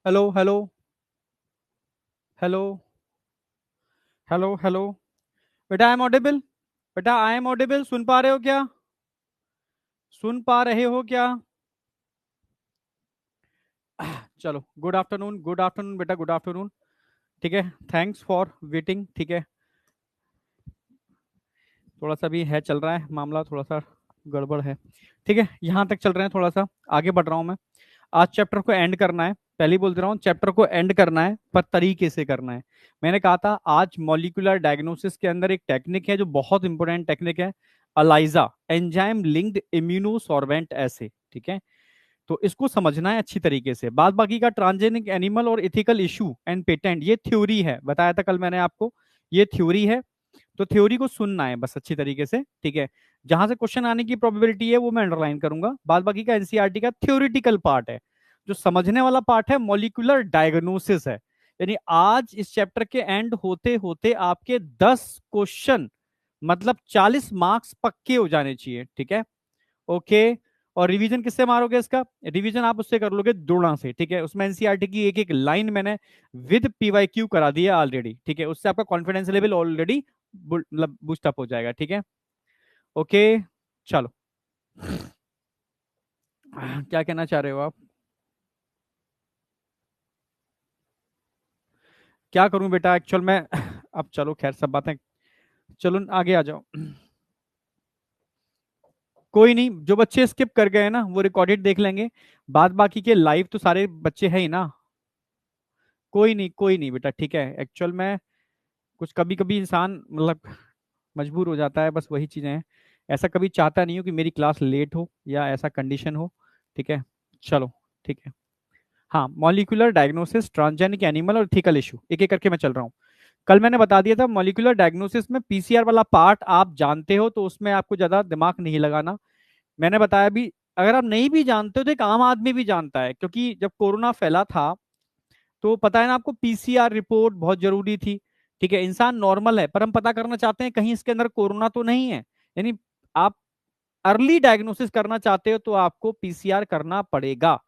Hello hello hello hello hello. बेटा I am audible? बेटा I am audible, सुन पा रहे हो क्या? सुन पा रहे हो क्या? चलो, गुड आफ्टरनून, गुड आफ्टरनून बेटा, गुड आफ्टरनून। ठीक है, थैंक्स फॉर वेटिंग। ठीक है, थोड़ा सा भी है, चल रहा है मामला, थोड़ा सा गड़बड़ है। ठीक है, यहाँ तक चल रहे हैं, थोड़ा सा आगे बढ़ रहा हूँ मैं। आज चैप्टर को एंड करना है, पहले ही बोल दे रहा हूँ, चैप्टर को एंड करना है पर तरीके से करना है। मैंने कहा था आज मॉलिक्यूलर डायग्नोसिस के अंदर एक टेक्निक है जो बहुत इंपॉर्टेंट टेक्निक है, अलाइजा एंजाइम लिंक्ड इम्यूनोसॉर्बेंट ऐसे। ठीक है, तो इसको समझना है अच्छी तरीके से। बाद बाकी का ट्रांसजेनिक एनिमल और इथिकल इशू एंड पेटेंट, ये थ्योरी है, बताया था कल मैंने आपको, ये थ्योरी है। तो थ्योरी को सुनना है बस अच्छी तरीके से। ठीक है, जहां से क्वेश्चन आने की प्रोबेबिलिटी है वो मैं अंडरलाइन करूंगा। बाद बाकी का एनसीईआरटी का थ्योरेटिकल पार्ट है, जो समझने वाला पार्ट है मॉलिक्यूलर डायग्नोसिस है। यानी आज इस चैप्टर के एंड होते होते आपके 10 क्वेश्चन, मतलब 40 मार्क्स पक्के हो जाने चाहिए। ठीक है, ओके। और रिवीजन किससे मारोगे इसका? रिवीजन आप उससे कर लोगे द्रोणा से। ठीक है, उसमें एनसीईआरटी की एक एक लाइन मैंने विद पीवाईक्यू करा दिया ऑलरेडी। ठीक है, उससे आपका कॉन्फिडेंस लेवल ऑलरेडी मतलब बूस्ट अप हो जाएगा। ठीक है, ओके। चलो, क्या कहना चाह रहे हो आप? क्या करूं बेटा एक्चुअल में अब चलो खैर सब बातें, चलो आगे आ जाओ। कोई नहीं, जो बच्चे स्किप कर गए हैं ना वो रिकॉर्डेड देख लेंगे। बाद बाकी के लाइव तो सारे बच्चे हैं ही ना। कोई नहीं, कोई नहीं बेटा, ठीक है। एक्चुअल में कुछ कभी कभी इंसान मतलब मजबूर हो जाता है, बस वही चीजें हैं। ऐसा कभी चाहता नहीं हो कि मेरी क्लास लेट हो या ऐसा कंडीशन हो। ठीक है, चलो, ठीक है। हाँ, मॉलिक्यूलर डायग्नोसिस, ट्रांसजेनिक एनिमल और इथिकल इशू, एक एक करके मैं चल रहा हूँ। कल मैंने बता दिया था मॉलिक्यूलर डायग्नोसिस में पीसीआर वाला पार्ट आप जानते हो, तो उसमें आपको ज्यादा दिमाग नहीं लगाना। मैंने बताया भी, अगर आप नहीं भी जानते हो तो एक आम आदमी भी जानता है, क्योंकि जब कोरोना फैला था तो पता है ना आपको, पीसीआर रिपोर्ट बहुत जरूरी थी। ठीक है, इंसान नॉर्मल है पर हम पता करना चाहते हैं कहीं इसके अंदर कोरोना तो नहीं है। यानी आप अर्ली डायग्नोसिस करना चाहते हो तो आपको पीसीआर करना पड़ेगा।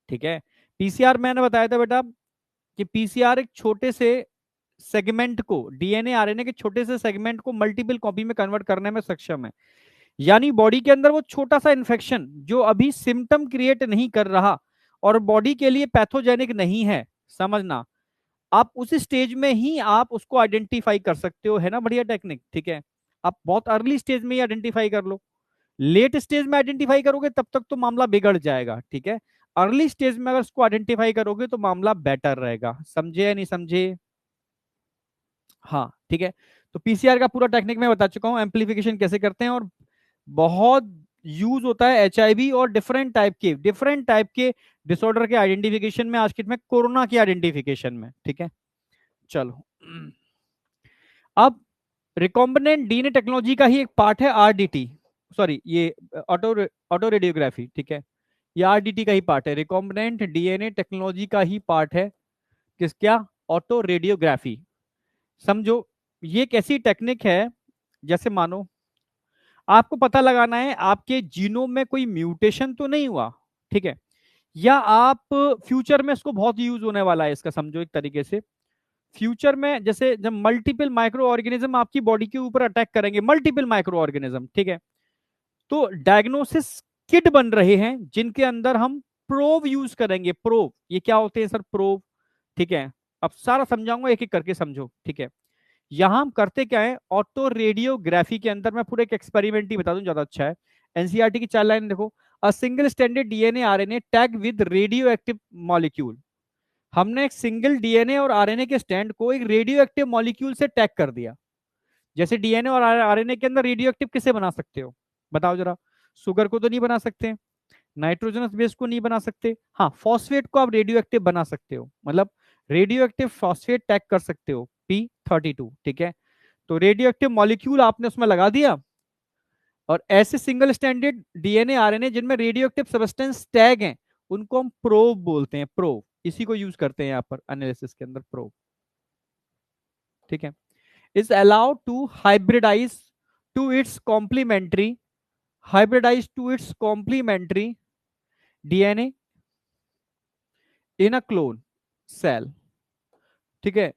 ठीक है, पीसीआर मैंने बताया था बेटा कि पीसीआर एक छोटे से सेगमेंट को, डीएनए आरएनए के छोटे से सेगमेंट को मल्टीपल कॉपी में कन्वर्ट करने में सक्षम है। यानी बॉडी के अंदर वो छोटा सा इन्फेक्शन जो अभी सिम्टम क्रिएट नहीं कर रहा और बॉडी के लिए पैथोजेनिक नहीं है, समझना, आप उस स्टेज में ही आप उसको आइडेंटिफाई कर सकते हो। है ना बढ़िया टेक्निक? ठीक है, आप बहुत अर्ली स्टेज में ही आइडेंटिफाई कर लो। लेट स्टेज में आइडेंटिफाई करोगे तब तक तो मामला बिगड़ जाएगा। ठीक है, अर्ली स्टेज में अगर उसको आइडेंटिफाई करोगे तो मामला बेटर रहेगा। समझे या नहीं समझे? हाँ, ठीक है। तो पीसीआर का पूरा टेक्निक मैं बता चुका हूँ, एम्प्लीफिकेशन कैसे करते हैं, और बहुत यूज होता है एचआईवी और डिफरेंट टाइप के डिसऑर्डर के आइडेंटिफिकेशन में, आज के में कोरोना की आइडेंटिफिकेशन में। ठीक है, चलो। अब रिकॉम्बिनेंट डीएनए टेक्नोलॉजी का ही एक पार्ट है आरडीटी, सॉरी ये ऑटो ऑटो रेडियोग्राफी। ठीक है, ये आरडीटी का ही पार्ट है, रिकॉम्बिनेंट डीएनए टेक्नोलॉजी का ही पार्ट है। किस क्या? Auto radiography. समझो, ये एक ऐसी टेक्निक है, जैसे मानो आपको पता लगाना है आपके जीनोम में कोई म्यूटेशन तो नहीं हुआ। ठीक है, या आप फ्यूचर में इसको बहुत यूज होने वाला है इसका, समझो एक तरीके से फ्यूचर में जैसे जब मल्टीपल माइक्रो ऑर्गेनिज्म आपकी बॉडी के ऊपर अटैक करेंगे, मल्टीपल माइक्रो ऑर्गेनिज्म, ठीक है, तो डायग्नोसिस किट बन रहे हैं जिनके अंदर हम प्रोब यूज करेंगे। प्रोब, ये क्या होते हैं सर? प्रोब। ठीक है, अब सारा समझाऊंगा, एक एक करके समझो। ठीक है, यहां हम करते क्या है, ऑटो रेडियोग्राफी के अंदर मैं पूरे एक एक्सपेरिमेंट ही बता दूं, ज्यादा अच्छा है। एनसीईआरटी की 4 लाइन देखो। A single standard DNA RNA tag with radio active molecule. हमने एक सिंगल डीएनए और आरएनए के स्टैंड को एक रेडियो एक्टिव मॉलिक्यूल से टैग कर दिया। जैसे डीएनए और आरएनए के अंदर रेडियो एक्टिव किसे बना सकते हो? बताओ जरा। शुगर को तो नहीं बना सकते, नाइट्रोजनस बेस को नहीं बना सकते, हाँ फॉस्फेट को आप रेडियो एक्टिव बना सकते हो, मतलब रेडियो एक्टिव फॉस्फेट टैग कर सकते हो P32। ठीक है, तो रेडियो एक्टिव मॉलिक्यूल आपने उसमें लगा दिया, और ऐसे सिंगल स्टैंडर्ड डीएनए आरएनए जिनमें रेडियो एक्टिव सब्सटेंस टैग हैं उनको हम प्रोब बोलते हैं। प्रोब, इसी को यूज करते हैं यहाँ पर एनालिसिस के अंदर, प्रोब। ठीक है, is allowed to hybridize to its complementary hybridize to its complementary DNA in a clone। Cell, ठीक है।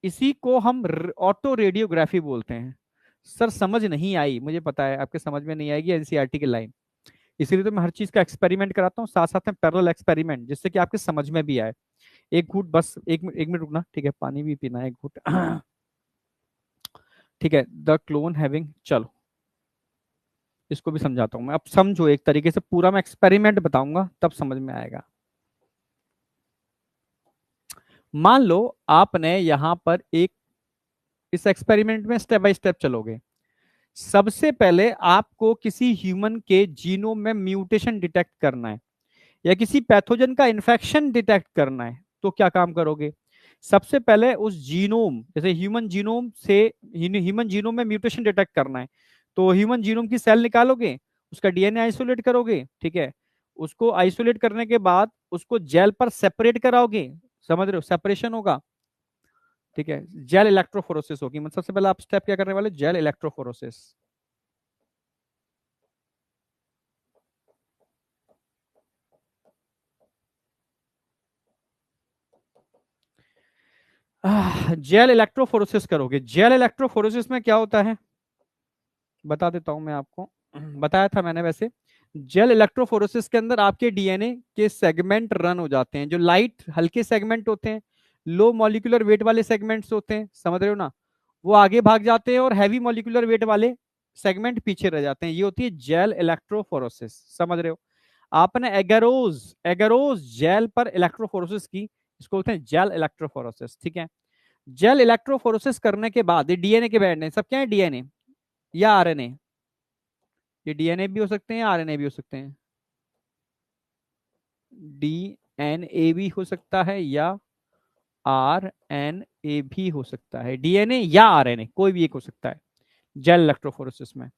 इसी को हम ऑटो रेडियोग्राफी बोलते हैं। सर समझ नहीं आई, मुझे पता है आपके समझ में नहीं आएगी एनसीईआरटी की लाइन, इसीलिए तो मैं हर चीज का एक्सपेरिमेंट कराता हूँ, साथ साथ में पैरेलल एक्सपेरिमेंट, जिससे कि आपके समझ में भी आए। एक घूट बस, एक मिनट रुकना, ठीक है, पानी भी पीना है, एक घूट। ठीक है, द क्लोन हैविंग, चलो इसको भी समझाता हूँ मैं, अब समझो, एक तरीके से पूरा मैं एक्सपेरिमेंट बताऊंगा तब समझ में आएगा। मान लो आपने यहां पर एक, इस एक्सपेरिमेंट में स्टेप बाय स्टेप चलोगे। सबसे पहले आपको किसी ह्यूमन के जीनोम में म्यूटेशन डिटेक्ट करना है, या किसी पैथोजन का इन्फेक्शन डिटेक्ट करना है, तो क्या काम करोगे? सबसे पहले उस जीनोम, जैसे ह्यूमन जीनोम से, ह्यूमन जीनोम में म्यूटेशन डिटेक्ट करना है, तो ह्यूमन जीनोम की सेल निकालोगे, उसका डीएनए आइसोलेट करोगे, ठीक है। उसको आइसोलेट करने के बाद उसको जेल पर सेपरेट कराओगे, समझ रहे हो, सेपरेशन होगा, ठीक है। जेल इलेक्ट्रोफोरोसिस होगी, मतलब सबसे पहले आप स्टेप क्या करने वाले, जेल इलेक्ट्रोफोरोसिस। जेल इलेक्ट्रोफोरोसिस करोगे। जेल इलेक्ट्रोफोरोसिस में क्या होता है, बता देता हूं मैं आपको, बताया था मैंने वैसे। जेल इलेक्ट्रोफोरेसिस के अंदर आपके डीएनए के सेगमेंट रन हो जाते हैं, जो लाइट हल्के सेगमेंट होते हैं, लो मॉलिक्यूलर वेट वाले सेगमेंट्स होते हैं, समझ रहे हो ना, वो आगे भाग जाते हैं, और हैवी मॉलिक्यूलर वेट वाले सेगमेंट पीछे रह जाते हैं। ये होती है जेल इलेक्ट्रोफोरेसिस, समझ रहे हो। आपने एगारोज एगारोज जेल पर इलेक्ट्रोफोरेसिस की, इसको बोलते हैं जेल इलेक्ट्रोफोरेसिस, ठीक है। जेल इलेक्ट्रोफोरेसिस करने के बाद, ये डीएनए के बैंड है, सब क्या है, डीएनए या आरएनए, ये डीएनए भी हो सकते हैं, आरएनए भी हो सकते हैं, डीएनए भी हो सकता है या आरएनए भी हो सकता है, डीएनए या आरएनए कोई भी एक हो सकता है जेल इलेक्ट्रोफोरेसिस में।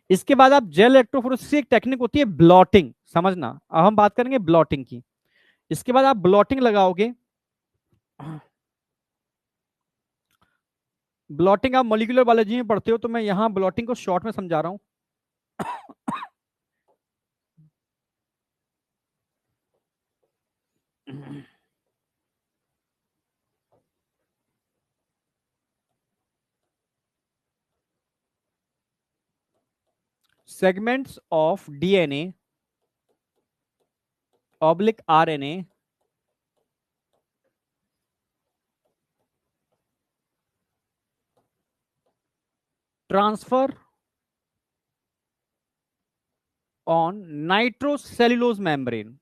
इसके बाद आप जेल इलेक्ट्रोफोरेसिस की एक टेक्निक होती है ब्लॉटिंग, समझना, अब हम बात करेंगे ब्लॉटिंग की। इसके बाद आप ब्लॉटिंग लगाओगे। ब्लॉटिंग आप मॉलिक्यूलर बायोलॉजी में पढ़ते हो, तो मैं यहां ब्लॉटिंग को शॉर्ट में समझा रहा हूं। segments of DNA oblique RNA transfer on nitrocellulose membrane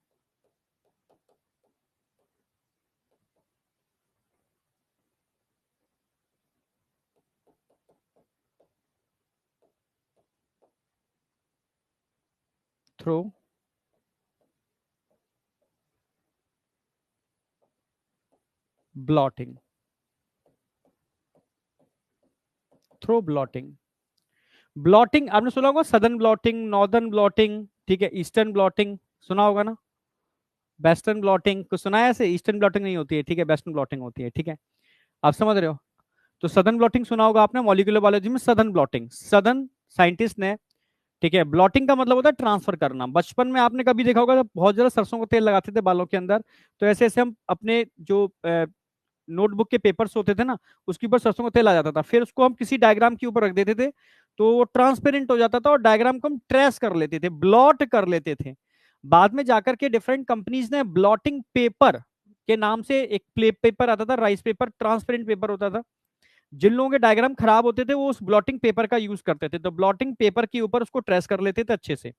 through blotting, through blotting। Blotting आपने सुना होगा, सदर्न ब्लॉटिंग, नॉर्दर्न ब्लॉटिंग, ठीक है, ईस्टर्न ब्लॉटिंग सुना होगा ना, वेस्टर्न ब्लॉटिंग कुछ सुना है ऐसे, ईस्टर्न ब्लॉटिंग नहीं होती है, ठीक है, वेस्टर्न ब्लॉटिंग होती है, ठीक है, आप समझ रहे हो। तो सदर्न ब्लॉटिंग सुना होगा आपने मॉलिक्यूलर बायोलॉजी में, सदर्न ब्लॉटिंग, सदर्न साइंटिस्ट ने, ठीक है। ब्लॉटिंग का मतलब होता है ट्रांसफर करना। बचपन में आपने कभी देखा होगा जब बहुत ज्यादा सरसों का तेल लगाते थे बालों के अंदर, तो ऐसे ऐसे हम अपने जो नोटबुक के पेपर्स होते थे ना, उसके ऊपर सरसों का तेल आ जाता था, फिर उसको हम किसी डायग्राम के ऊपर रख देते थे, तो वो ट्रांसपेरेंट हो जाता था, और डायग्राम को हम ट्रेस कर लेते थे, ब्लॉट कर लेते थे। बाद में जाकर के डिफरेंट कंपनीज ने ब्लॉटिंग पेपर के नाम से एक प्ले पेपर आता था, राइस पेपर, ट्रांसपेरेंट पेपर होता था। जिन लोगों के डायग्राम खराब होते थे वो उस ब्लॉटिंग पेपर का यूज करते थे, तो ब्लॉटिंग पेपर के ऊपर उसको ट्रेस कर लेते थे अच्छे से,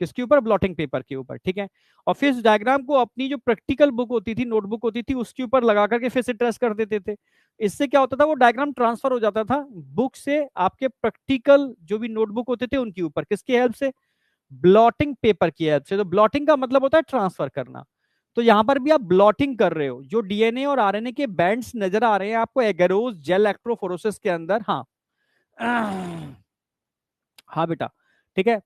किसके ऊपर, ब्लॉटिंग पेपर के ऊपर, ठीक है। और फिर इस डायग्राम को अपनी जो प्रैक्टिकल बुक होती थी, नोटबुक होती थी, उसके ऊपर लगा करके फिर से ट्रेस कर देते थे। इससे क्या होता था, वो डायग्राम ट्रांसफर हो जाता था बुक से आपके प्रैक्टिकल जो भी नोटबुक होते थे उनके ऊपर, किसकी हेल्प से, ब्लॉटिंग पेपर की हेल्प से। तो ब्लॉटिंग का मतलब होता है ट्रांसफर करना। तो यहां पर भी आप ब्लॉटिंग कर रहे हो, जो डीएनए और आरएनए के बैंड्स नजर आ रहे हैं आपको एगरोस जेल इलेक्ट्रोफोरेसिस के अंदर, हाँ। हाँ बेटा, ठीक है।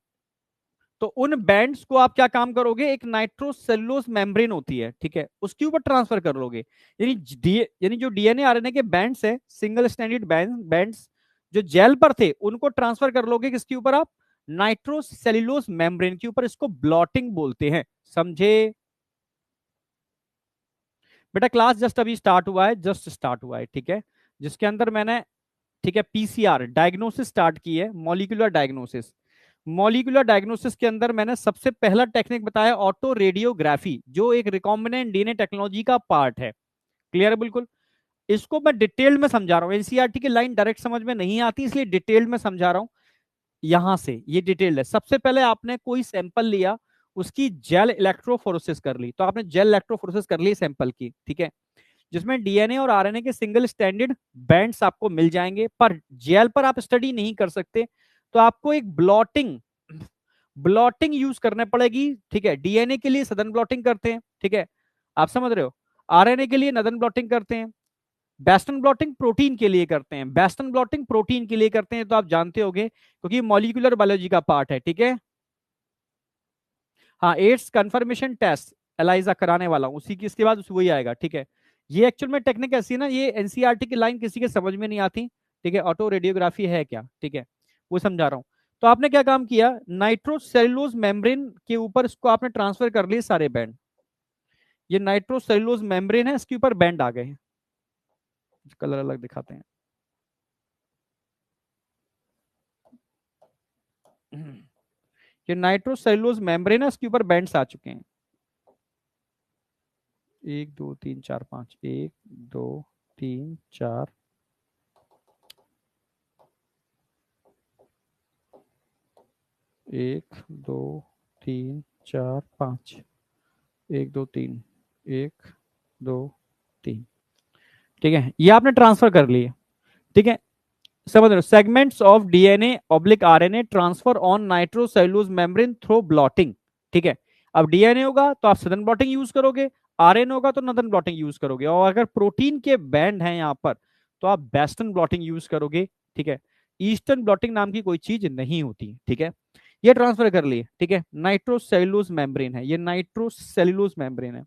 तो उन बैंड्स को आप क्या काम करोगे, एक नाइट्रोसेलुलोज मेम्ब्रेन होती है, ठीक है, उसके ऊपर ट्रांसफर कर लोगे। यानी जो डीएनए आरएनए के बैंड्स है, सिंगल स्टैंडर्ड बैंड्स जो जेल पर थे, उनको ट्रांसफर कर लोगे किसके ऊपर आप, नाइट्रोसेलुलोज मेम्ब्रेन के ऊपर। इसको ब्लॉटिंग बोलते हैं, समझे। बेटा क्लास जस्ट अभी स्टार्ट हुआ है, जस्ट स्टार्ट हुआ है, ठीक है, जिसके अंदर मैंने, ठीक है, पीसीआर डायग्नोसिस स्टार्ट की है, मॉलिक्यूलर डायग्नोसिस। मॉलिक्यूलर डायग्नोसिस के अंदर मैंने सबसे पहला टेक्निक बताया ऑटो रेडियोग्राफी, जो एक रिकॉम्बिनेंट डीएनए टेक्नोलॉजी का पार्ट है। क्लियर है बिल्कुल। इसको मैं डिटेल्ड में समझा रहा हूँ, एनसीईआरटी की लाइन डायरेक्ट समझ में नहीं आती, इसलिए डिटेल्ड में समझा रहा हूँ। यहां से ये डिटेल्ड है। सबसे पहले आपने कोई सैंपल लिया, उसकी जेल इलेक्ट्रोफोरेसिस कर ली, तो आपने जेल इलेक्ट्रोफोरेसिस कर ली सैंपल की, ठीक है, जिसमें डीएनए और आरएनए के सिंगल स्टैंडर्ड बैंड्स आपको मिल जाएंगे, पर जेल पर आप स्टडी नहीं कर सकते, तो आपको एक ब्लॉटिंग ब्लॉटिंग यूज करने पड़ेगी, ठीक है। डीएनए के लिए सदन ब्लॉटिंग करते हैं, ठीक है, आप समझ रहे हो। आरएनए के लिए नदन ब्लॉटिंग करते हैं। बेस्टन ब्लॉटिंग प्रोटीन के लिए करते हैं, बेस्टन ब्लॉटिंग प्रोटीन के लिए करते हैं, तो आप जानते होंगे क्योंकि मॉलिक्यूलर बायोलॉजी का पार्ट है, ठीक है। हाँ, एड्स कंफर्मेशन टेस्ट एलाइजा कराने वाला हूं, उसी की इसके बाद वही आएगा, ठीक है। ये एक्चुअल में टेक्निक ऐसी है ना, ये एनसीईआरटी की लाइन किसी के समझ में नहीं आती, ठीक है। ऑटो रेडियोग्राफी है क्या, ठीक है, वो समझा रहा हूँ। तो आपने क्या काम किया, नाइट्रोसेलुलोज मेम्ब्रेन के ऊपर इसको आपने ट्रांसफर कर लिए सारे बैंड। ये नाइट्रोसेलुलोज मेम्ब्रेन है, इसके ऊपर बैंड आ गए हैं, कलर अलग दिखाते हैं। ये नाइट्रोसेलुलोज मेम्ब्रेन है, इसके ऊपर बैंड्स आ चुके हैं। 1 2 3 4 5, 1 2 3 4, 1 2 3 4 5, 1 2 3, 1 2 3, ठीक है, ये आपने ट्रांसफर कर लिए, ठीक है। समझ रहे हो, segments of DNA oblique RNA transfer on nitrocellulose membrane through blotting, ठीक है। अब डीएनए होगा तो आप सदन ब्लॉटिंग यूज करोगे, आरएनए होगा तो नदन ब्लॉटिंग यूज करोगे, और अगर प्रोटीन के बैंड हैं यहां पर तो आप वेस्टर्न ब्लॉटिंग यूज करोगे, ठीक है। ईस्टर्न ब्लॉटिंग नाम की कोई चीज नहीं होती, ठीक है। ये ट्रांसफर कर लिए, ठीक है, नाइट्रोसेलुलोज मेम्ब्रेन है, ये नाइट्रोसेलुलोज मेम्ब्रेन है।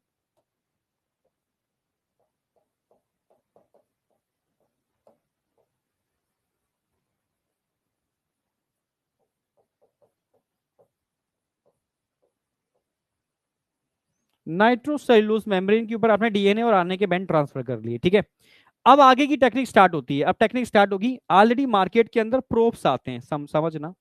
नाइट्रोसेलुलोज मेम्ब्रेन के ऊपर आपने डीएनए और आरएनए के बैंड ट्रांसफर कर लिए, ठीक है। अब आगे की टेक्निक स्टार्ट होती है, अब टेक्निक स्टार्ट होगी, ऑलरेडी मार्केट के अंदर प्रोब्स आते हैं, समझना।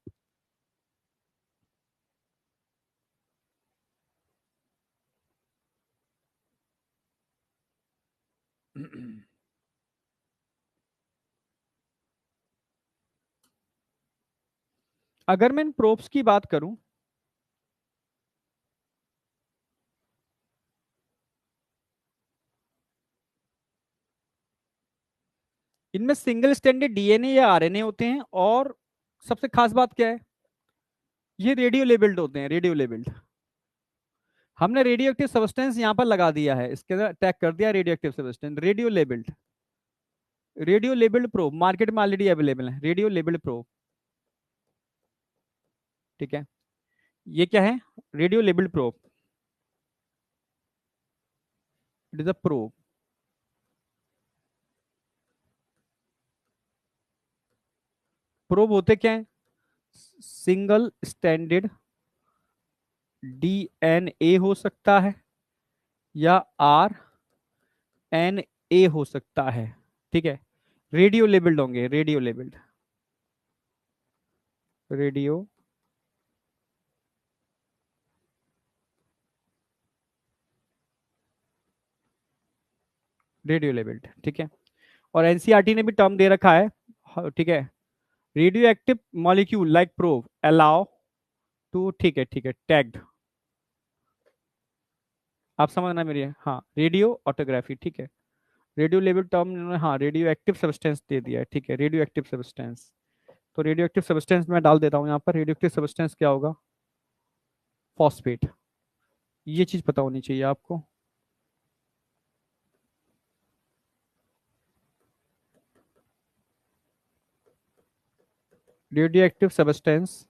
अगर मैं इन प्रोब्स की बात करूं, इनमें सिंगल स्टैंडर्ड डीएनए या आरएनए होते हैं, और सबसे खास बात क्या है, ये रेडियो लेबल्ड होते हैं, रेडियो लेबल्ड। हमने रेडियो एक्टिव सब्सटेंस यहां पर लगा दिया है, इसके अंदर टैग कर दिया radio active substance, radio labelled. Radio labelled probe market में ऑलरेडी अवेलेबल है, रेडियो लेबल्ड प्रोब, ठीक है। ये क्या है, radio labelled probe, it is a probe. Probe होते क्या है, सिंगल स्टैंडर्ड डीएनए हो सकता है, या आर एन ए हो सकता है, ठीक है। रेडियो लेबल्ड होंगे, radio labelled, radio radio labelled, ठीक है। और एनसीईआरटी ने भी टर्म दे रखा है, ठीक है, radioactive molecule like probe allow to, ठीक है, ठीक है, टैग्ड, आप समझना मेरी, हाँ, रेडियो ऑटोग्राफी, ठीक है। रेडियो लेबल टर्म इन्होंने, हाँ, रेडियो एक्टिव सब्सटेंस दे दिया है, ठीक है, रेडियो एक्टिव सब्सटेंस। तो रेडियो एक्टिव सब्सटेंस मैं डाल देता हूँ यहाँ पर, रेडियो एक्टिव सब्सटेंस क्या होगा, फॉस्फेट, ये चीज पता होनी चाहिए आपको। रेडियो एक्टिव सब्सटेंस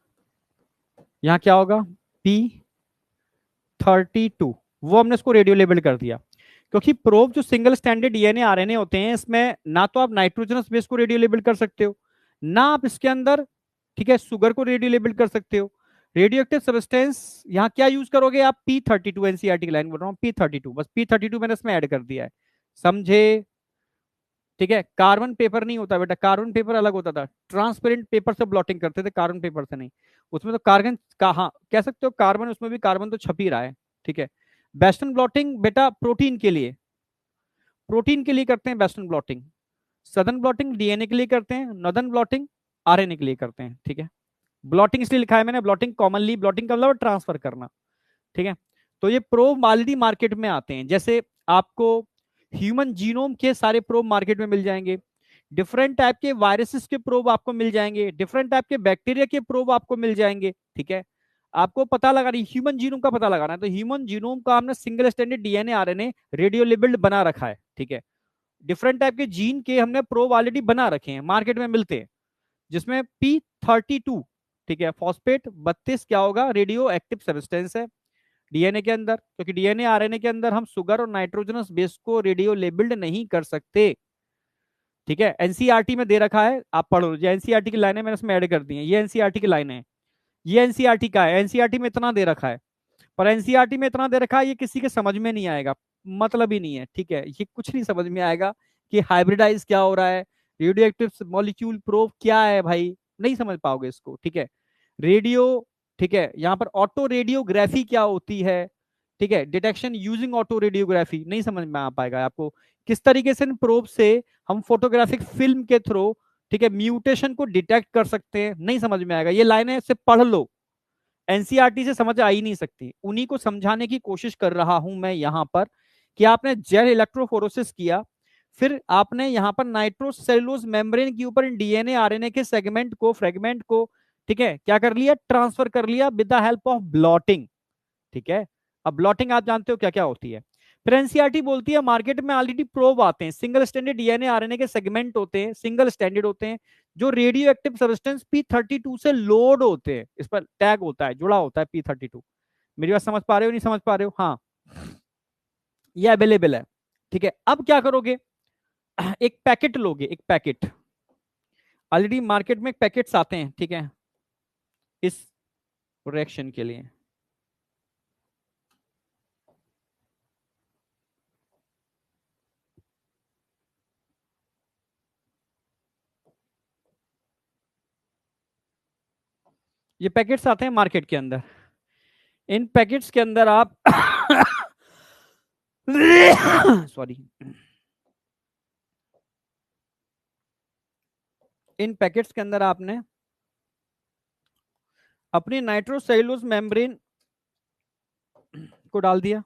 यहाँ क्या होगा, P32, वो हमने इसको रेडियो लेबल कर दिया, क्योंकि प्रोब जो सिंगल स्टैंडर्ड डीएनए आरएनए होते हैं, इसमें ना तो आप नाइट्रोजनस बेस को रेडियो लेबल कर सकते हो, ना आप इसके अंदर, ठीक है, शुगर को रेडियो लेबल कर सकते हो। रेडियो एक्टिव सब्सटेंस यहाँ क्या यूज करोगे आप, P32, एनसीईआरटी की लाइन बोल रहा हूँ, P32, बस P32 मैंने इसमें ऐड कर दिया है, समझे? ठीक है, कार्बन पेपर नहीं होता बेटा, कार्बन पेपर अलग होता था, ट्रांसपेरेंट पेपर से ब्लॉटिंग करते थे, कार्बन पेपर से नहीं। उसमें तो कार्बन का, हाँ कह सकते हो कार्बन, उसमें भी कार्बन तो छप ही रहा है। ठीक है, वेस्टर्न ब्लॉटिंग बेटा प्रोटीन के लिए, प्रोटीन के लिए करते हैं western blotting. Southern blotting DNA के लिए करते हैं, नॉर्दर्न ब्लॉटिंग आरएनए के लिए करते हैं। ठीक है, ब्लॉटिंग इसलिए लिखा है मैंने, ब्लॉटिंग कॉमनली, ब्लॉटिंग का मतलब ट्रांसफर करना। ठीक है, तो ये प्रोब ऑलरेडी मार्केट में आते हैं, जैसे आपको ह्यूमन जीनोम के सारे प्रोब मार्केट में मिल जाएंगे, डिफरेंट टाइप के वायरसेस के प्रोब आपको मिल जाएंगे, डिफरेंट टाइप के बैक्टीरिया के प्रोब आपको मिल जाएंगे। ठीक है, आपको पता लगा रही ह्यूमन जीनोम का पता लगाना है, तो ह्यूमन जीनोम का हमने single standard DNA RNA radio labelled बना रखा है। ठीक है, डिफरेंट टाइप के जीन के हमने प्रोब ऑलरेडी बना रखे हैं, मार्केट में मिलते हैं, जिसमें P32, ठीक है, फॉस्फेट 32 क्या होगा, रेडियो एक्टिव सब्सटेंस है डीएनए के अंदर, क्योंकि डीएनए आरएनए के अंदर हम शुगर और नाइट्रोजनस बेस को रेडियो लेबल्ड नहीं कर सकते। ठीक है, एनसीईआरटी में दे रखा है, आप पढ़ो, जो एनसीईआरटी की लाइनें मैंने इसमें ऐड कर दी हैं, ये एनसीईआरटी की लाइनें हैं, ये एनसीईआरटी का है, एनसीईआरटी में इतना दे रखा है, पर एनसीईआरटी में इतना दे रखा है, ये किसी के समझ में नहीं आएगा, मतलब ही नहीं है। ठीक है, ये कुछ नहीं समझ में आएगा कि हाइब्रिडाइज क्या हो रहा है, रेडियो एक्टिव मॉलिक्यूल प्रोब क्या है भाई, नहीं समझ पाओगे इसको। ठीक है, रेडियो, ठीक है, यहाँ पर ऑटो रेडियोग्राफी क्या होती है, ठीक है, डिटेक्शन यूजिंग ऑटो रेडियोग्राफी नहीं समझ में आ पाएगा आपको, किस तरीके से इन प्रोब से हम फोटोग्राफिक फिल्म के थ्रू, ठीक है, म्यूटेशन को डिटेक्ट कर सकते हैं, नहीं समझ में आएगा, ये लाइनें से पढ़ लो, एनसीईआरटी से समझ आ ही नहीं सकती, उन्हीं को समझाने की कोशिश कर रहा हूं मैं यहां पर, कि आपने जेल इलेक्ट्रोफोरोसिस किया, फिर आपने यहां पर नाइट्रोसेलुलोज मेम्ब्रेन के ऊपर डीएनए आरएनए के सेगमेंट को, फ्रेगमेंट को, ठीक है, क्या कर लिया, ट्रांसफर कर लिया with the help of blotting. ठीक है, अब ब्लॉटिंग आप जानते हो क्या क्या होती है। फिर एनसीईआरटी बोलती है मार्केट में ऑलरेडी प्रोब आते हैं, सिंगल स्टैंडर्ड डीएनए आरएनए के सेगमेंट होते हैं, सिंगल स्टैंडर्ड होते हैं, जो रेडियो एक्टिव सब्सटेंस P32 से लोड होते हैं, इस पर टैग होता है, जुड़ा होता है P32। मेरी बात समझ पा रहे हो, नहीं समझ पा रहे हो? हाँ, ये अवेलेबल है। ठीक है, अब क्या करोगे, एक पैकेट लोगे, एक पैकेट, ऑलरेडी मार्केट में पैकेट्स आते हैं, ठीक है, इस रिएक्शन के लिए। ये पैकेट्स आते हैं मार्केट के अंदर, इन पैकेट्स के अंदर आप सॉरी, इन पैकेट्स के अंदर आपने अपनी नाइट्रोसेलुलोज मेम्ब्रेन को डाल दिया,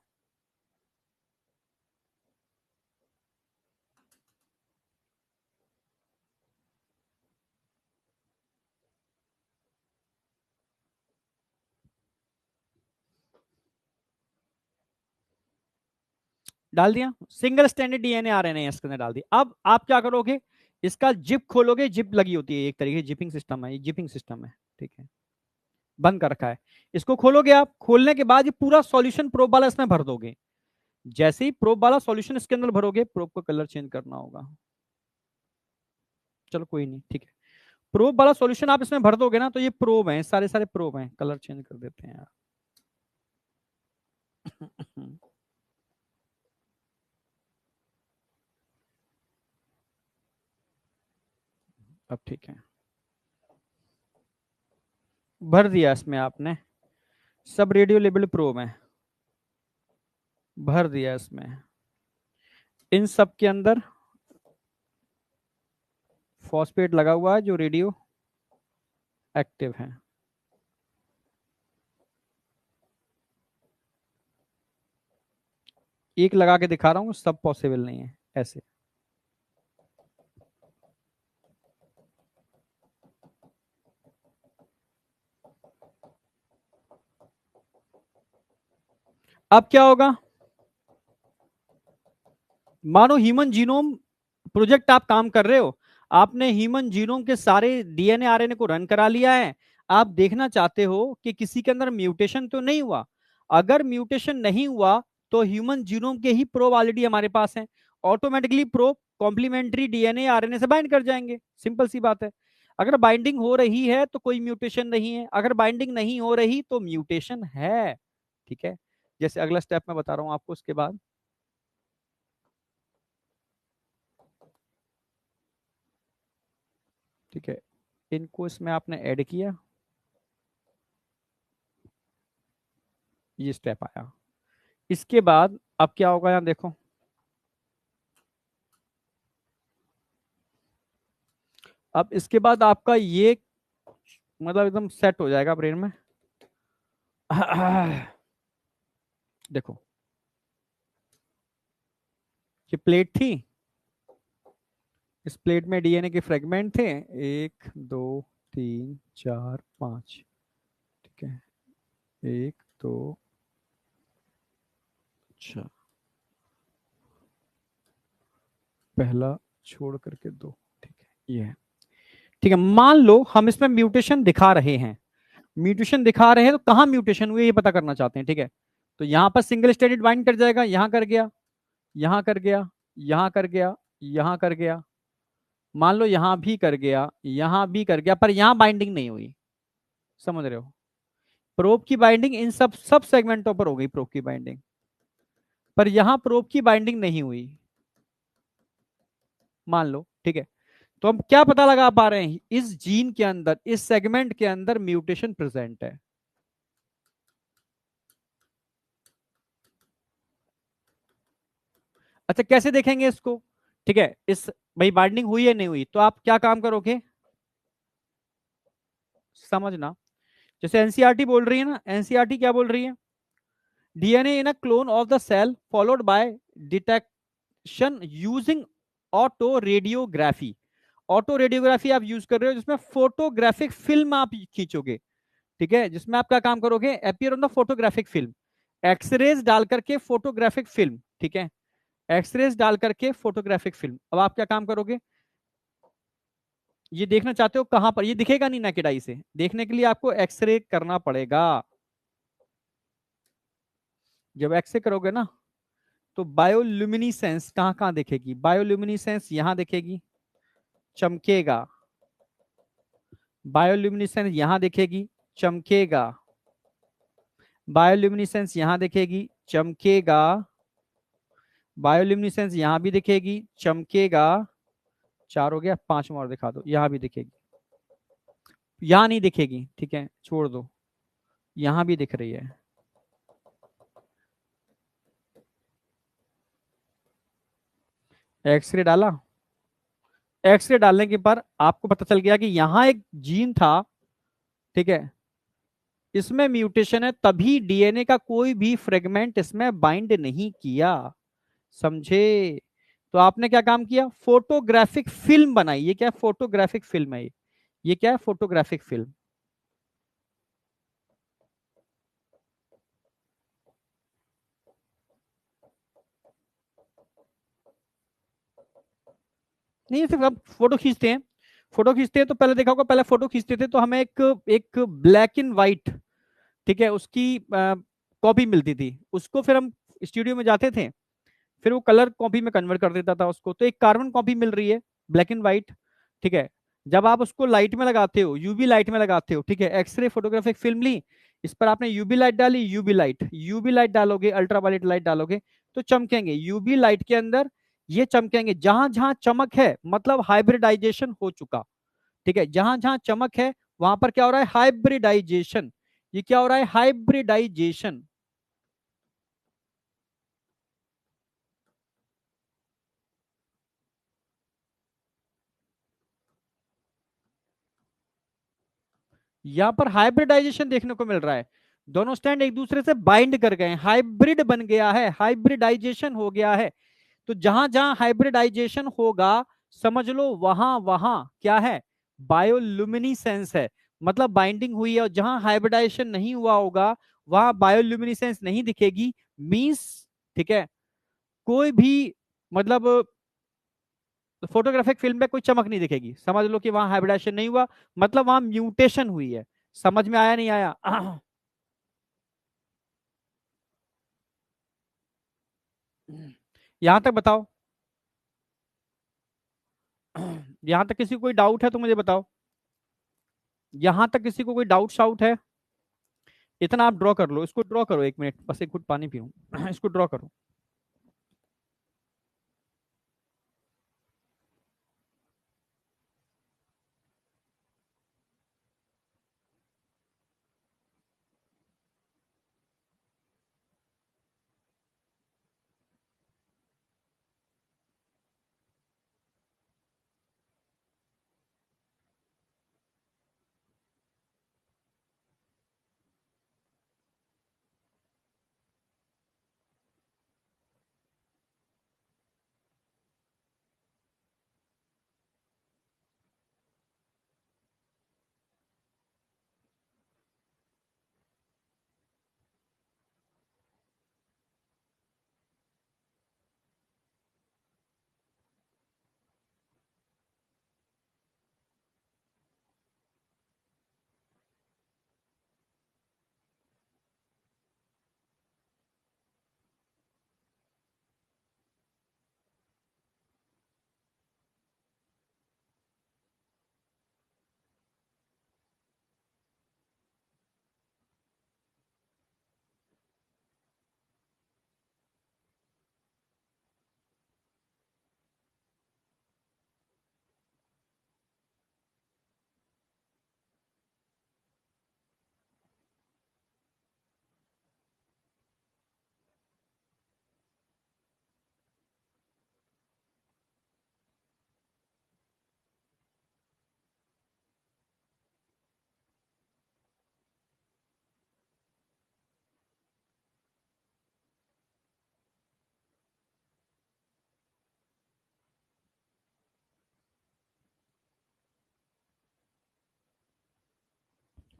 डाल दिया, सिंगल स्टैंडर्ड डीएनए आरएनए इसके अंदर डाल दिया। अब आप क्या करोगे, इसका जिप खोलोगे, जिप लगी होती है एक तरीके की, जिपिंग सिस्टम है, ये जिपिंग सिस्टम है। ठीक है, बंद कर रखा है, इसको खोलोगे आप, खोलने के बाद ये पूरा सॉल्यूशन प्रोब वाला इसमें भर दोगे, जैसे ही प्रोब वाला सॉल्यूशन इसके अंदर भरोगे, प्रोब का कलर चेंज करना होगा, चलो कोई नहीं, ठीक है, प्रोब वाला सॉल्यूशन आप इसमें भर दोगे ना, तो ये प्रोब है, सारे सारे प्रोब हैं, कलर चेंज कर देते हैं यार। अब ठीक है, भर दिया इसमें आपने, सब रेडियो लेबल प्रोब है, भर दिया इसमें, इन सब के अंदर फॉस्फेट लगा हुआ है जो रेडियो एक्टिव है। एक लगा के दिखा रहा हूँ, सब पॉसिबल नहीं है ऐसे। अब क्या होगा, मानो ह्यूमन जीनोम प्रोजेक्ट आप काम कर रहे हो, आपने ह्यूमन जीनोम के सारे डीएनए आरएनए को रन करा लिया है, आप देखना चाहते हो कि किसी के अंदर म्यूटेशन तो नहीं हुआ, अगर म्यूटेशन नहीं हुआ तो ह्यूमन जीनोम के ही प्रोब ऑलरेडी हमारे पास हैं, automatically probe complementary DNA RNA से बाइंड कर जाएंगे, सिंपल सी बात है। अगर बाइंडिंग हो रही है तो कोई म्यूटेशन नहीं है, अगर बाइंडिंग नहीं हो रही तो म्यूटेशन है। ठीक है, जैसे अगला स्टेप मैं बता रहा हूं आपको उसके बाद। ठीक है, इनको इसमें आपने ऐड किया, ये स्टेप आया। इसके बाद अब क्या होगा यहाँ देखो, अब इसके बाद आपका ये मतलब एकदम सेट हो जाएगा ब्रेन में। देखो, ये प्लेट थी, इस प्लेट में डीएनए के फ्रेगमेंट थे, 1 2 3 4 5। ठीक है, 1 2, अच्छा, पहला छोड़ करके 2। ठीक है, ये है। ठीक है, मान लो हम इसमें म्यूटेशन दिखा रहे हैं, म्यूटेशन दिखा रहे हैं तो कहां म्यूटेशन हुए ये पता करना चाहते हैं। ठीक है, तो यहां पर सिंगल स्टेटेड बाइंड कर जाएगा, यहां कर गया, यहां कर गया, यहां कर गया, यहां कर गया, मान लो यहां भी कर गया, यहां भी कर गया, पर यहां बाइंडिंग नहीं हुई। समझ रहे हो, प्रोब की बाइंडिंग इन सब सब सेगमेंटों पर हो गई, प्रोब की बाइंडिंग, पर यहां प्रोब की बाइंडिंग नहीं हुई, मान लो। ठीक है, तो हम क्या पता लगा पा रहे हैं, इस जीन के अंदर, इस सेगमेंट के अंदर म्यूटेशन प्रेजेंट है। अच्छा, कैसे देखेंगे इसको? ठीक है, इस भाई बाइंडिंग हुई है नहीं हुई, तो आप क्या काम करोगे, समझना। जैसे एनसीईआरटी बोल रही है ना, एनसीईआरटी क्या बोल रही है, DNA in a clone of the cell followed by detection using autoradiography. Autoradiography आप यूज कर रहे हो, जिसमें फोटोग्राफिक फिल्म आप खींचोगे। ठीक है, जिसमें आप क्या काम करोगे, appear on the photographic film, x-rays डाल करके फोटोग्राफिक फिल्म। ठीक है, एक्सरेज डाल करके फोटोग्राफिक फिल्म। अब आप क्या काम करोगे, ये देखना चाहते हो कहां पर, ये दिखेगा नहीं नेकेड आई से, देखने के लिए आपको एक्सरे करना पड़ेगा। जब एक्सरे करोगे ना, तो बायोल्यूमिनिसेंस कहां कहां दिखेगी, बायोल्यूमिनिसेंस यहां दिखेगी, चमकेगा, बायोल्यूमिनिसेंस यहां दिखेगी, चमकेगा, बायोल्यूमिनिसेंस यहां दिखेगी, चमकेगा, बायोल्यूमिनिसेंस यहां भी दिखेगी, चमकेगा। 4 हो गया, 5वां और दिखा दो, यहां भी दिखेगी, यहां नहीं दिखेगी। ठीक है, छोड़ दो, यहां भी दिख रही है। एक्सरे डाला, एक्सरे डालने के पर आपको पता चल गया कि यहां एक जीन था। ठीक है, इसमें म्यूटेशन है, तभी डीएनए का कोई भी फ्रेगमेंट इसमें बाइंड नहीं किया। समझे? तो आपने क्या काम किया, फोटोग्राफिक फिल्म बनाई। ये क्या है, फोटोग्राफिक फिल्म है ये क्या है, फोटोग्राफिक फिल्म। नहीं, सिर्फ अब फोटो खींचते हैं, फोटो खींचते हैं तो पहले देखा होगा, पहले फोटो खींचते थे तो हमें एक एक ब्लैक एंड व्हाइट, ठीक है, उसकी कॉपी मिलती थी, उसको फिर हम स्टूडियो में जाते थे, फिर वो कलर कॉपी में कन्वर्ट कर देता था उसको, तो एक कार्बन कॉपी मिल रही है, ब्लैक एंड व्हाइट। ठीक है, जब आप उसको लाइट में लगाते हो, यूवी लाइट में लगाते हो, ठीक है, एक्सरे फोटोग्राफिक फिल्म ली, इस पर आपने यूवी लाइट डाली, यूवी लाइट डालोगे, अल्ट्रावायलेट लाइट डालोगे, तो चमकेंगे, यूवी लाइट के अंदर ये चमकेंगे। जहां जहां चमक है मतलब हाइब्रिडाइजेशन हो चुका। ठीक है, जहां जहां चमक है वहां पर क्या हो रहा है, हाइब्रिडाइजेशन। ये क्या हो रहा है, हाइब्रिडाइजेशन। यहां पर हाइब्रिडाइजेशन देखने को मिल रहा है, दोनों स्टैंड एक दूसरे से बाइंड कर गए, हाइब्रिड बन गया है, हाइब्रिडाइजेशन हो गया है। तो जहां जहां हाइब्रिडाइजेशन होगा, समझ लो वहां वहां क्या है, बायोल्यूमिनिसेंस है, मतलब बाइंडिंग हुई है। और जहां हाइब्रिडाइजेशन नहीं हुआ होगा वहां बायोल्यूमिनिसेंस नहीं दिखेगी, मींस, ठीक है, कोई भी मतलब फोटोग्राफिक फिल्म में कोई चमक नहीं दिखेगी, समझ लो कि वहां हाइब्रिडाइजेशन नहीं हुआ, मतलब वहां म्यूटेशन हुई है। समझ में आया नहीं आया? यहां तक बताओ, यहां तक किसी को कोई डाउट है तो मुझे बताओ, यहां तक किसी को कोई डाउट शाउट है? इतना आप ड्रॉ कर लो, इसको ड्रॉ करो, 1 मिनट बस, एक घुट पानी पीऊं। इसको ड्रॉ करो।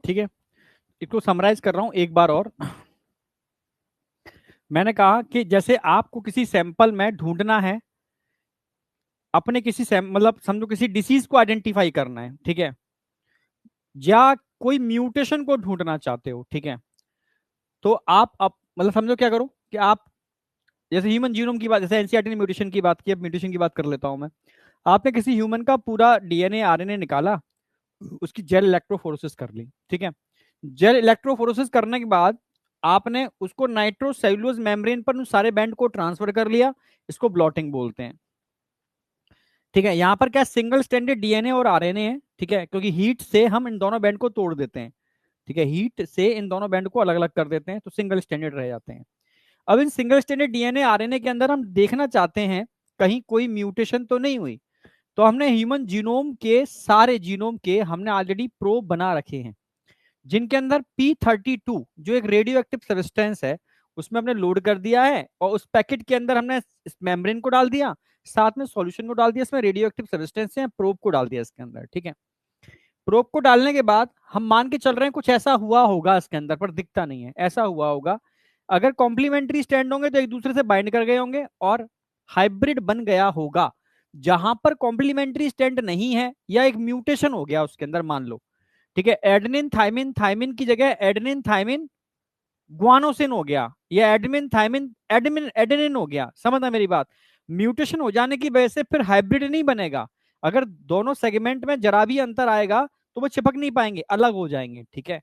ठीक है, इसको समराइज कर रहा हूं एक बार और। मैंने कहा कि जैसे आपको किसी सैंपल में ढूंढना है, अपने किसी मतलब समझो किसी डिसीज को आइडेंटिफाई करना है, ठीक है, या कोई म्यूटेशन को ढूंढना चाहते हो, ठीक है, तो आप मतलब समझो क्या करो कि आप जैसे ह्यूमन जीनोम की बात, जैसे एनसीईआरटी ने म्यूटेशन की बात की, अब म्यूटेशन की बात कर लेता हूं मैं। आपने किसी ह्यूमन का पूरा डीएनए आरएनए निकाला, उसकी जेल इलेक्ट्रोफोरेसिस कर ली, ठीक है। जेल इलेक्ट्रोफोरेसिस करने के बाद आपने उसको नाइट्रोसेल्यूलोज मेम्ब्रेन पर उन सारे बैंड को ट्रांसफर कर लिया, इसको ब्लॉटिंग बोलते हैं, ठीक है। यहाँ पर क्या सिंगल स्टैंडर्ड डीएनए और आरएनए है, ठीक है, क्योंकि हीट से हम इन दोनों बैंड को तोड़ देते हैं, ठीक है, हीट से इन दोनों बैंड को अलग अलग कर देते हैं, तो सिंगल स्टैंडर्ड रह जाते हैं। अब in single standard DNA RNA के अंदर हम देखना चाहते हैं कहीं कोई म्यूटेशन तो नहीं हुई, तो हमने ह्यूमन जीनोम के सारे जीनोम के हमने ऑलरेडी प्रोब बना रखे हैं, जिनके अंदर P32 जो एक रेडियो एक्टिव सब्सटेंस है, उसमें हमने लोड कर दिया है, और उस पैकेट के अंदर हमने इस मेम्ब्रेन को डाल दिया, साथ में सॉल्यूशन को डाल दिया, इसमें रेडियो एक्टिव सब्सटेंस है, प्रोब को डाल दिया इसके अंदर, ठीक है। प्रोब को डालने के बाद हम मान के चल रहे हैं कुछ ऐसा हुआ होगा इसके अंदर, पर दिखता नहीं है, ऐसा हुआ होगा अगर कॉम्प्लीमेंट्री स्टैंड होंगे तो एक दूसरे से बाइंड कर गए होंगे और हाइब्रिड बन गया होगा। जहां पर कॉम्प्लीमेंट्री स्टैंड नहीं है या एक म्यूटेशन हो गया उसके अंदर, मान लो, ठीक है, एडेनिन थाइमिन, थाइमिन की जगह एडेनिन थाइमिन ग्वानोसिन हो गया, या एडमिन थाइमिन एडमिन एडेनिन हो गया, समझना मेरी बात। म्यूटेशन हो जाने की वजह से फिर हाइब्रिड नहीं बनेगा, अगर दोनों सेगमेंट में जरा भी अंतर आएगा तो वो चिपक नहीं पाएंगे, अलग हो जाएंगे, ठीक है।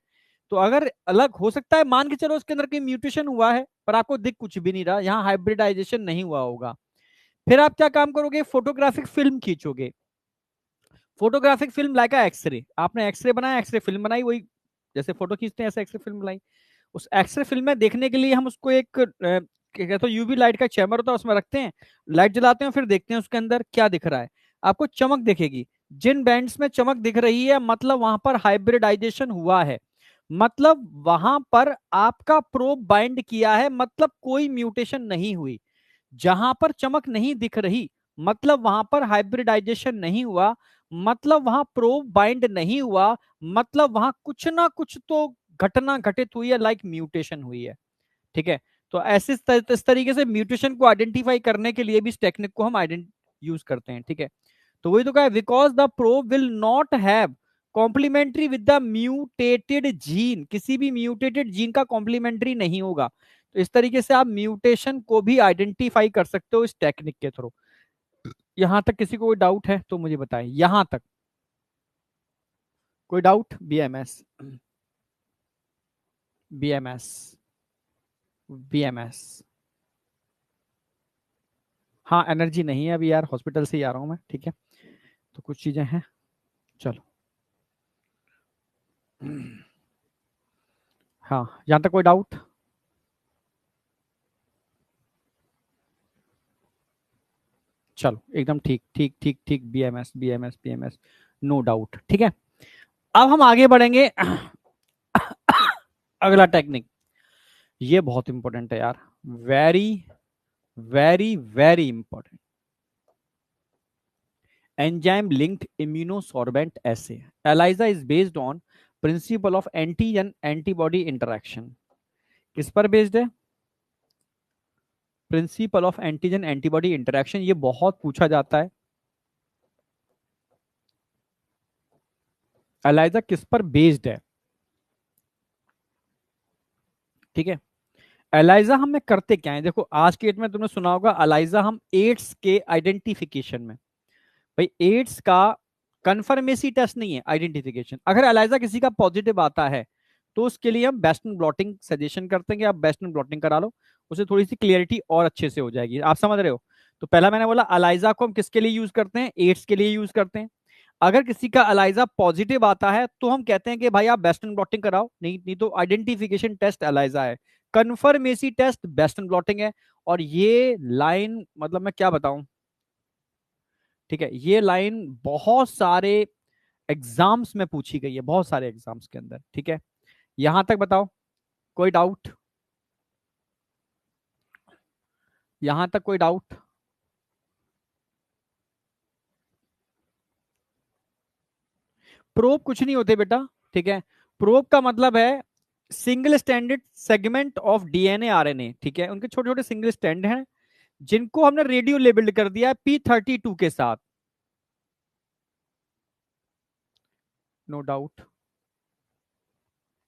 तो अगर अलग हो सकता है, मान के चलो उसके अंदर कोई म्यूटेशन हुआ है पर आपको दिख कुछ भी नहीं रहा, यहाँ हाइब्रिडाइजेशन नहीं हुआ होगा, फिर आप क्या काम करोगे, फोटोग्राफिक फिल्म खींचोगे। फोटोग्राफिक फिल्म लाइक एक्सरे, आपने एक्सरे बनाया, एक्सरे फिल्म बनाई, वही जैसे फोटो खींचते हैं ऐसे एक्सरे फिल्म बनाई। उस एक्सरे फिल्म में देखने के लिए हम उसको एक क्या कहते हैं, यूवी लाइट का चैम्बर होता है, उसमें रखते हैं, लाइट जलाते हैं, फिर देखते हैं उसके अंदर क्या दिख रहा है। आपको चमक दिखेगी, जिन बैंड्स में चमक दिख रही है मतलब वहां पर हाइब्रिडाइजेशन हुआ है, मतलब वहां पर आपका प्रोब बाइंड किया है, मतलब कोई म्यूटेशन नहीं हुई। जहां पर चमक नहीं दिख रही मतलब वहां पर हाइब्रिडाइजेशन नहीं हुआ, मतलब वहां प्रोब बाइंड नहीं हुआ, मतलब वहां कुछ ना कुछ तो घटना घटित हुई है, लाइक म्यूटेशन हुई है, ठीक है। तो ऐसे इस तरीके से म्यूटेशन को आइडेंटिफाई करने के लिए भी इस टेक्निक को हम यूज करते हैं, ठीक है। तो वही तो कहा, because the probe will not have complementary with the mutated gene, किसी भी म्यूटेटेड जीन का कॉम्प्लीमेंट्री नहीं होगा। तो इस तरीके से आप म्यूटेशन को भी आइडेंटिफाई कर सकते हो इस टेक्निक के थ्रू। यहां तक किसी को कोई डाउट है तो मुझे बताएं, यहां तक कोई डाउट? BMS, BMS, BMS. हाँ, एनर्जी नहीं है अभी यार, हॉस्पिटल से ही आ रहा हूँ मैं, ठीक है, तो कुछ चीजें हैं, चलो। हाँ, यहां तक कोई डाउट? चलो एकदम ठीक ठीक ठीक ठीक, BMS BMS BMS, no doubt, ठीक है। अब हम आगे बढ़ेंगे। अगला टेक्निक, ये बहुत इंपॉर्टेंट है यार, very very very important, enzyme linked immunosorbent assay. ELISA is based on principle of antigen antibody interaction. किस पर बेस्ड है? Principle of antigen antibody interaction, ये बहुत पूछा जाता है। एलाइजा किस पर बेस्ड है, ठीक है। एलाइजा हमें करते क्या है, देखो आज के डेट में तुमने सुना होगा एलाइजा हम एड्स के आइडेंटिफिकेशन में, भाई एड्स का कंफर्मेसी टेस्ट नहीं है, आइडेंटिफिकेशन। अगर एलाइजा किसी का पॉजिटिव आता है तो उसके लिए हम वेस्टर्न ब्लॉटिंग सजेशन करते हैं कि आप वेस्टर्न ब्लॉटिंग करा लो, उसे थोड़ी सी क्लियरिटी और अच्छे से हो जाएगी, आप समझ रहे हो। तो पहला मैंने बोला एलाइजा को हम किसके लिए यूज करते हैं, एड्स के लिए यूज करते हैं। अगर किसी का एलाइजा पॉजिटिव आता है तो हम कहते हैं कि भाई आप वेस्टर्न ब्लॉटिंग कराओ, नहीं नहीं तो आइडेंटिफिकेशन टेस्ट एलाइजा है, कन्फर्मेसी टेस्ट वेस्टर्न ब्लॉटिंग है। और ये लाइन मतलब मैं क्या बताऊं, ठीक है, ये लाइन बहुत सारे एग्जाम्स में पूछी गई है, बहुत सारे एग्जाम्स के अंदर, ठीक है। यहां तक बताओ, कोई डाउट? यहां तक कोई डाउट? प्रोब कुछ नहीं होते बेटा, ठीक है। प्रोब का मतलब है single standard segment of DNA RNA, ठीक है, उनके छोटे छोटे सिंगल स्टैंड हैं जिनको हमने रेडियो लेबल्ड कर दिया है P32 के साथ। नो डाउट,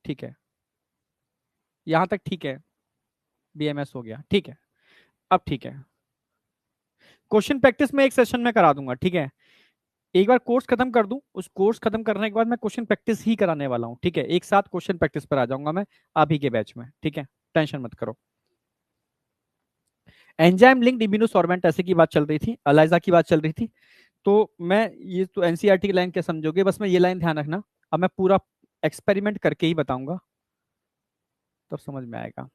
ठीक है, यहां तक ठीक है, बीएमएस हो गया, ठीक है। अब ठीक है, क्वेश्चन प्रैक्टिस में एक सेशन में करा दूंगा, ठीक है। एक बार कोर्स खत्म कर दूं, उस कोर्स खत्म करने के बाद मैं क्वेश्चन प्रैक्टिस ही कराने वाला हूं, ठीक है, एक साथ क्वेश्चन प्रैक्टिस पर आ जाऊंगा मैं आप ही के बैच में, ठीक है, टेंशन मत करो। एंजाइम लिंक्ड इम्यूनोसॉर्बेंट ऐसे की बात चल रही थी, अलाइजा की बात चल रही थी। तो मैं ये तो एनसीईआरटी की लाइन क्या समझोगे, बस मैं ये लाइन ध्यान रखना, अब मैं पूरा एक्सपेरिमेंट करके ही बताऊंगा तब समझ में आएगा।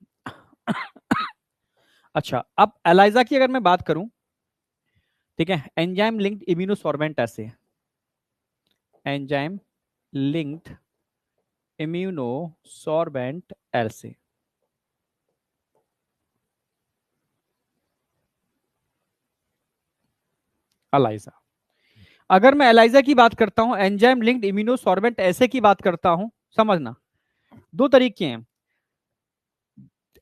अच्छा, अब एलाइजा की अगर मैं बात करूं, ठीक है, एंजाइम लिंक्ड इम्यूनोसॉर्बेंट ऐसे, एंजाइम लिंक्ड इम्यूनोसॉर्बेंट ऐसे, एलाइजा। अगर मैं एलाइजा की बात करता हूं, एंजाइम लिंक्ड इम्यूनोसॉर्बेंट ऐसे की बात करता हूं, समझना दो तरीके हैं।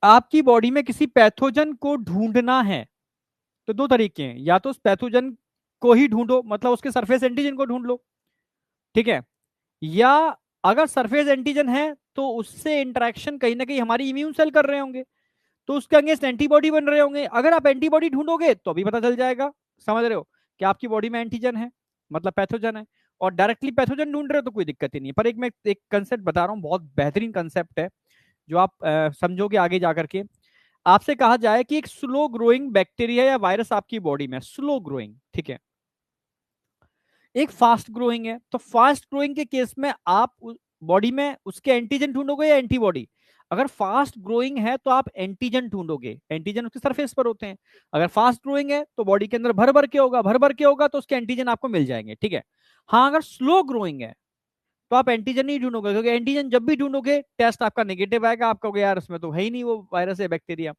आपकी बॉडी में किसी पैथोजन को ढूंढना है तो दो तरीके हैं, या तो उस पैथोजन को ही ढूंढो, मतलब उसके सरफेस एंटीजन को ढूंढ लो, ठीक है, या अगर सरफेस एंटीजन है तो उससे इंटरेक्शन कहीं ना कहीं हमारी इम्यून सेल कर रहे होंगे, तो उसके अगेंस्ट एंटीबॉडी बन रहे होंगे। अगर आप एंटीबॉडी ढूंढोगे तो भी पता चल जाएगा, समझ रहे हो, कि आपकी बॉडी में एंटीजन है, मतलब पैथोजन है। और डायरेक्टली पैथोजन ढूंढ रहे हो तो कोई दिक्कत ही नहीं है। पर एक मैं एक कंसेप्ट बता रहा हूँ, बहुत बेहतरीन कंसेप्ट है जो आप समझोगे आगे जाकर के। आपसे कहा जाए कि एक स्लो ग्रोइंग बैक्टीरिया या वायरस आपकी बॉडी में, स्लो ग्रोइंग, ठीक है, एक फास्ट ग्रोइंग है, तो फास्ट ग्रोइंग के केस में आप बॉडी में उसके एंटीजन ढूंढोगे या एंटीबॉडी। अगर फास्ट ग्रोइंग है तो आप एंटीजन ढूंढोगे, एंटीजन उसके सरफेस पर होते हैं। अगर फास्ट ग्रोइंग है तो बॉडी के अंदर भर भर के होगा, भर भर के होगा तो उसके एंटीजन आपको मिल जाएंगे, ठीक है। हाँ, अगर स्लो ग्रोइंग है तो आप एंटीजन नहीं ढूंढोगे, क्योंकि एंटीजन जब भी ढूंढोगे टेस्ट आपका नेगेटिव आएगा, आप कहोगे यार उसमें तो है ही नहीं वो वायरस है बैक्टीरिया।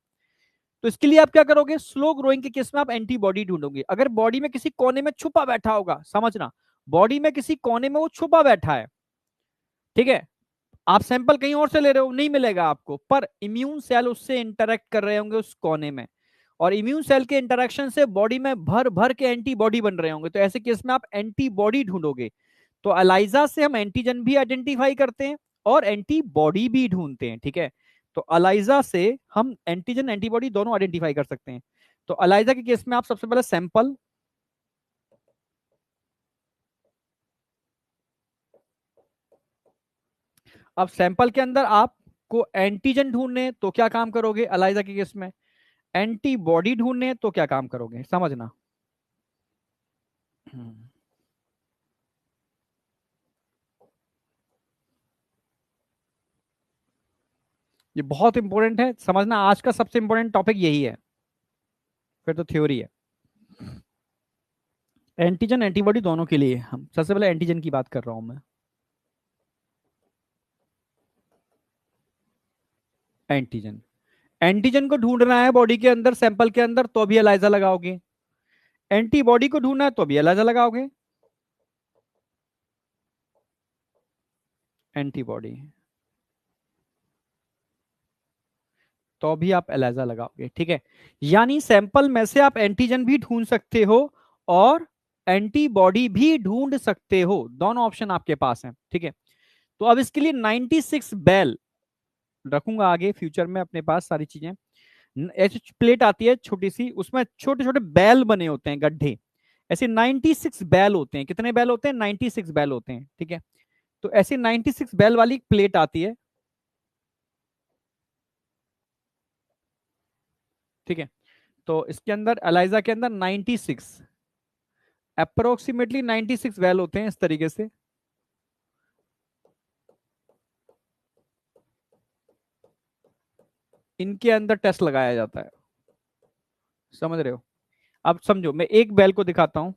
तो इसके लिए आप क्या करोगे, स्लो ग्रोइंग के केस में आप एंटीबॉडी ढूंढोगे। अगर बॉडी में किसी कोने में छुपा बैठा होगा, समझना, बॉडी में किसी कोने में वो छुपा बैठा है, ठीक है, आप सैंपल कहीं और से ले रहे हो, नहीं मिलेगा आपको, पर इम्यून सेल उससे इंटरेक्ट कर रहे होंगे उस कोने में, और इम्यून सेल के इंटरेक्शन से बॉडी में भर भर के एंटीबॉडी बन रहे होंगे, तो ऐसे केस में आप एंटीबॉडी ढूंढोगे। तो अलाइजा से हम एंटीजन भी आइडेंटिफाई करते हैं और एंटीबॉडी भी ढूंढते हैं, ठीक है। तो अलाइजा से हम एंटीजन एंटीबॉडी दोनों आइडेंटिफाई कर सकते हैं। तो अलाइजा के केस में आप सबसे पहले सैंपल, अब सैंपल के अंदर आपको एंटीजन ढूंढने तो क्या काम करोगे, अलाइजा के केस में एंटीबॉडी ढूंढने तो क्या काम करोगे, समझना। ये बहुत इंपॉर्टेंट है, समझना, आज का सबसे इंपॉर्टेंट टॉपिक यही है, फिर तो थ्योरी है। एंटीजन एंटीबॉडी दोनों के लिए हम सबसे पहले एंटीजन की बात कर रहा हूं मैं। एंटीजन, एंटीजन को ढूंढना है बॉडी के अंदर सैंपल के अंदर तो भी एलाइजा लगाओगे, एंटीबॉडी को ढूंढना है तो भी एलाइजा लगाओगे, एंटीबॉडी तो भी आप एलाइजा लगाओगे, ठीक है। यानी सैंपल में से आप एंटीजन भी ढूंढ सकते हो और एंटीबॉडी भी ढूंढ सकते हो, दोनों ऑप्शन आपके पास हैं, ठीक है। तो अब इसके लिए 96 बैल रखूंगा आगे फ्यूचर में अपने पास सारी चीजें। ऐसी प्लेट आती है छोटी सी, उसमें छोटे छोटे बैल बने होते हैं, गड्ढे, ऐसे 96 बैल होते हैं। कितने बैल होते हैं, 96 बैल होते हैं, ठीक है। तो ऐसी 96 बैल वाली प्लेट आती है, ठीक है। तो इसके अंदर एलाइजा के अंदर 96, अप्रोक्सीमेटली 96 बैल होते हैं इस तरीके से। इनके अंदर टेस्ट लगाया जाता है, समझ रहे हो। अब समझो, मैं एक बैल को दिखाता हूं,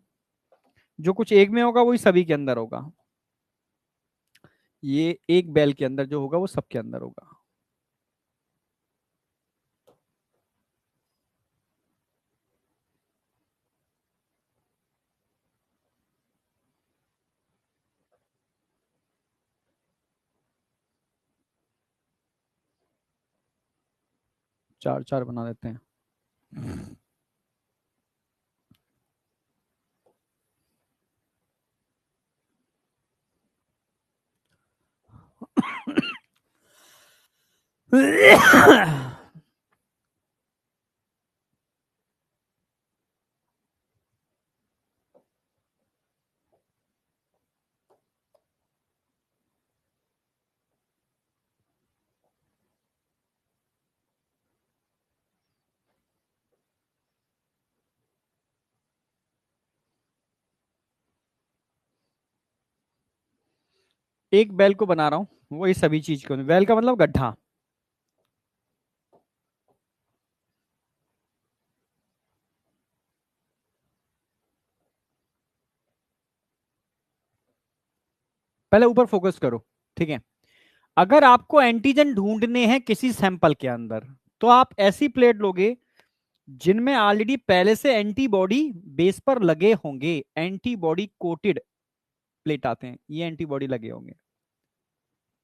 जो कुछ एक में होगा वही सभी के अंदर होगा। ये एक बैल के अंदर जो होगा वो सबके अंदर होगा। चार चार बना देते हैं। एक बैल को बना रहा हूँ, वही सभी चीज को, बैल का मतलब गड्ढा। पहले ऊपर फोकस करो, ठीक है। अगर आपको एंटीजन ढूंढने हैं किसी सैंपल के अंदर, तो आप ऐसी प्लेट लोगे जिनमें ऑलरेडी पहले से एंटीबॉडी बेस पर लगे होंगे। एंटीबॉडी कोटेड प्लेट आते हैं, ये एंटीबॉडी लगे होंगे।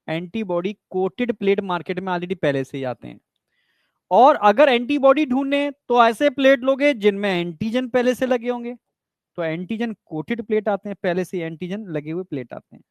एंटीबॉडी कोटेड प्लेट मार्केट में ऑलरेडी पहले से ही आते हैं। और अगर एंटीबॉडी ढूंढने हैं, तो ऐसे प्लेट लोगे जिनमें एंटीजन पहले से लगे होंगे। तो एंटीजन कोटेड प्लेट आते हैं, पहले से एंटीजन लगे हुए प्लेट आते हैं।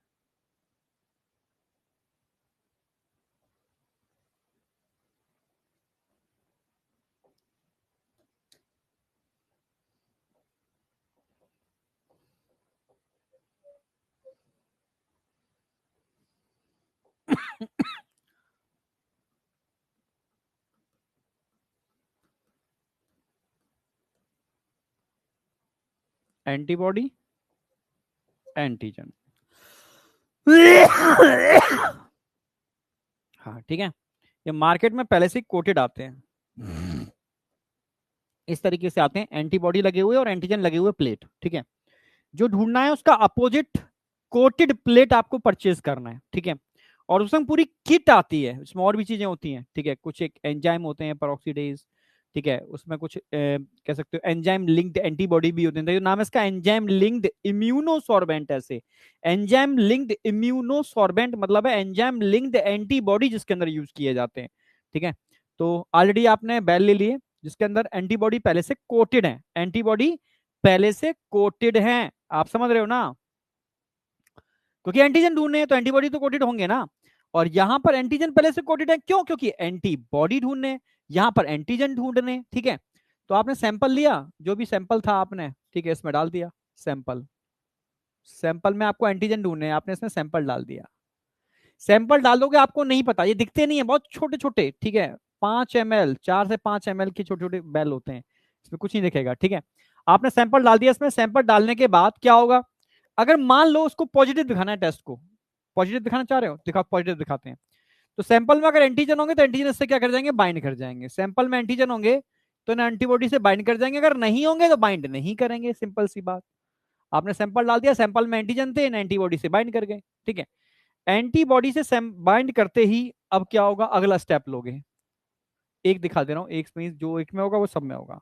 Antibody, antigen. हाँ ठीक है, ये मार्केट में पहले से कोटेड आते हैं, इस तरीके से आते हैं, एंटीबॉडी लगे हुए और एंटीजन लगे हुए प्लेट, ठीक है। जो ढूंढना है उसका अपोजिट कोटेड प्लेट आपको परचेज करना है, ठीक है। और उसमें पूरी किट आती है, उसमें और भी चीजें होती हैं, ठीक है। कुछ एक एंजाइम होते हैं पेरोक्सीडेज, ठीक है। उसमें कुछ कह सकते हो एंजाइम लिंक्ड एंटीबॉडी भी होते हैं, तो नाम है इसका एंजाइम लिंक्ड इम्यूनोसॉर्बेंट। ऐसे एंजाइम लिंक्ड इम्यूनोसॉर्बेंट मतलब है एंजाइम लिंक्ड एंटीबॉडी जिसके अंदर यूज किए जाते हैं, ठीक है। तो ऑलरेडी आपने बैल ले लिए जिसके अंदर एंटीबॉडी पहले से कोटेड है, एंटीबॉडी पहले से कोटेड है, आप समझ रहे हो ना। क्योंकि एंटीजन ढूंढने हैं तो एंटीबॉडी तो कोटेड होंगे ना। और यहां पर एंटीजन पहले से कोटेड है, क्यों? क्योंकि एंटीबॉडी ढूंढने हैं, यहां पर एंटीजन ढूंढने हैं, ठीक है। तो आपने सैंपल लिया, जो भी सैंपल था आपने, ठीक है, इसमें डाल दिया सैंपल। सैंपल में आपको एंटीजन ढूंढने हैं, आपने इसमें सैंपल डाल दिया। सैंपल डाल दोगे, आपको नहीं पता, ये दिखते नहीं है, बहुत छोटे छोटे, ठीक है। 5 ml, 4 से 5 ml के छोटे छोटे बैल होते हैं, इसमें कुछ नहीं दिखेगा, ठीक है। आपने सैंपल डाल दिया, इसमें सैंपल डालने के बाद क्या होगा? अगर मान लो उसको पॉजिटिव दिखाना है, टेस्ट को पॉजिटिव दिखाना चाह रहे हो, दिखाओ, पॉजिटिव दिखाते हैं। तो सैंपल में अगर एंटीजन होंगे तो एंटीजन इससे क्या कर जाएंगे? बाइंड कर जाएंगे। सैंपल में एंटीजन होंगे तो ना एंटीबॉडी से बाइंड कर जाएंगे, अगर नहीं होंगे तो बाइंड नहीं करेंगे, सिंपल सी बात। आपने सैंपल डाल दिया, सैंपल में एंटीजन थे ना, एंटीबॉडी से बाइंड कर गए, ठीक है। एंटीबॉडी से बाइंड करते ही अब क्या होगा? अगला स्टेप लोगे, एक दिखा दे रहा हूं, एक में जो एक में होगा वो सब में होगा।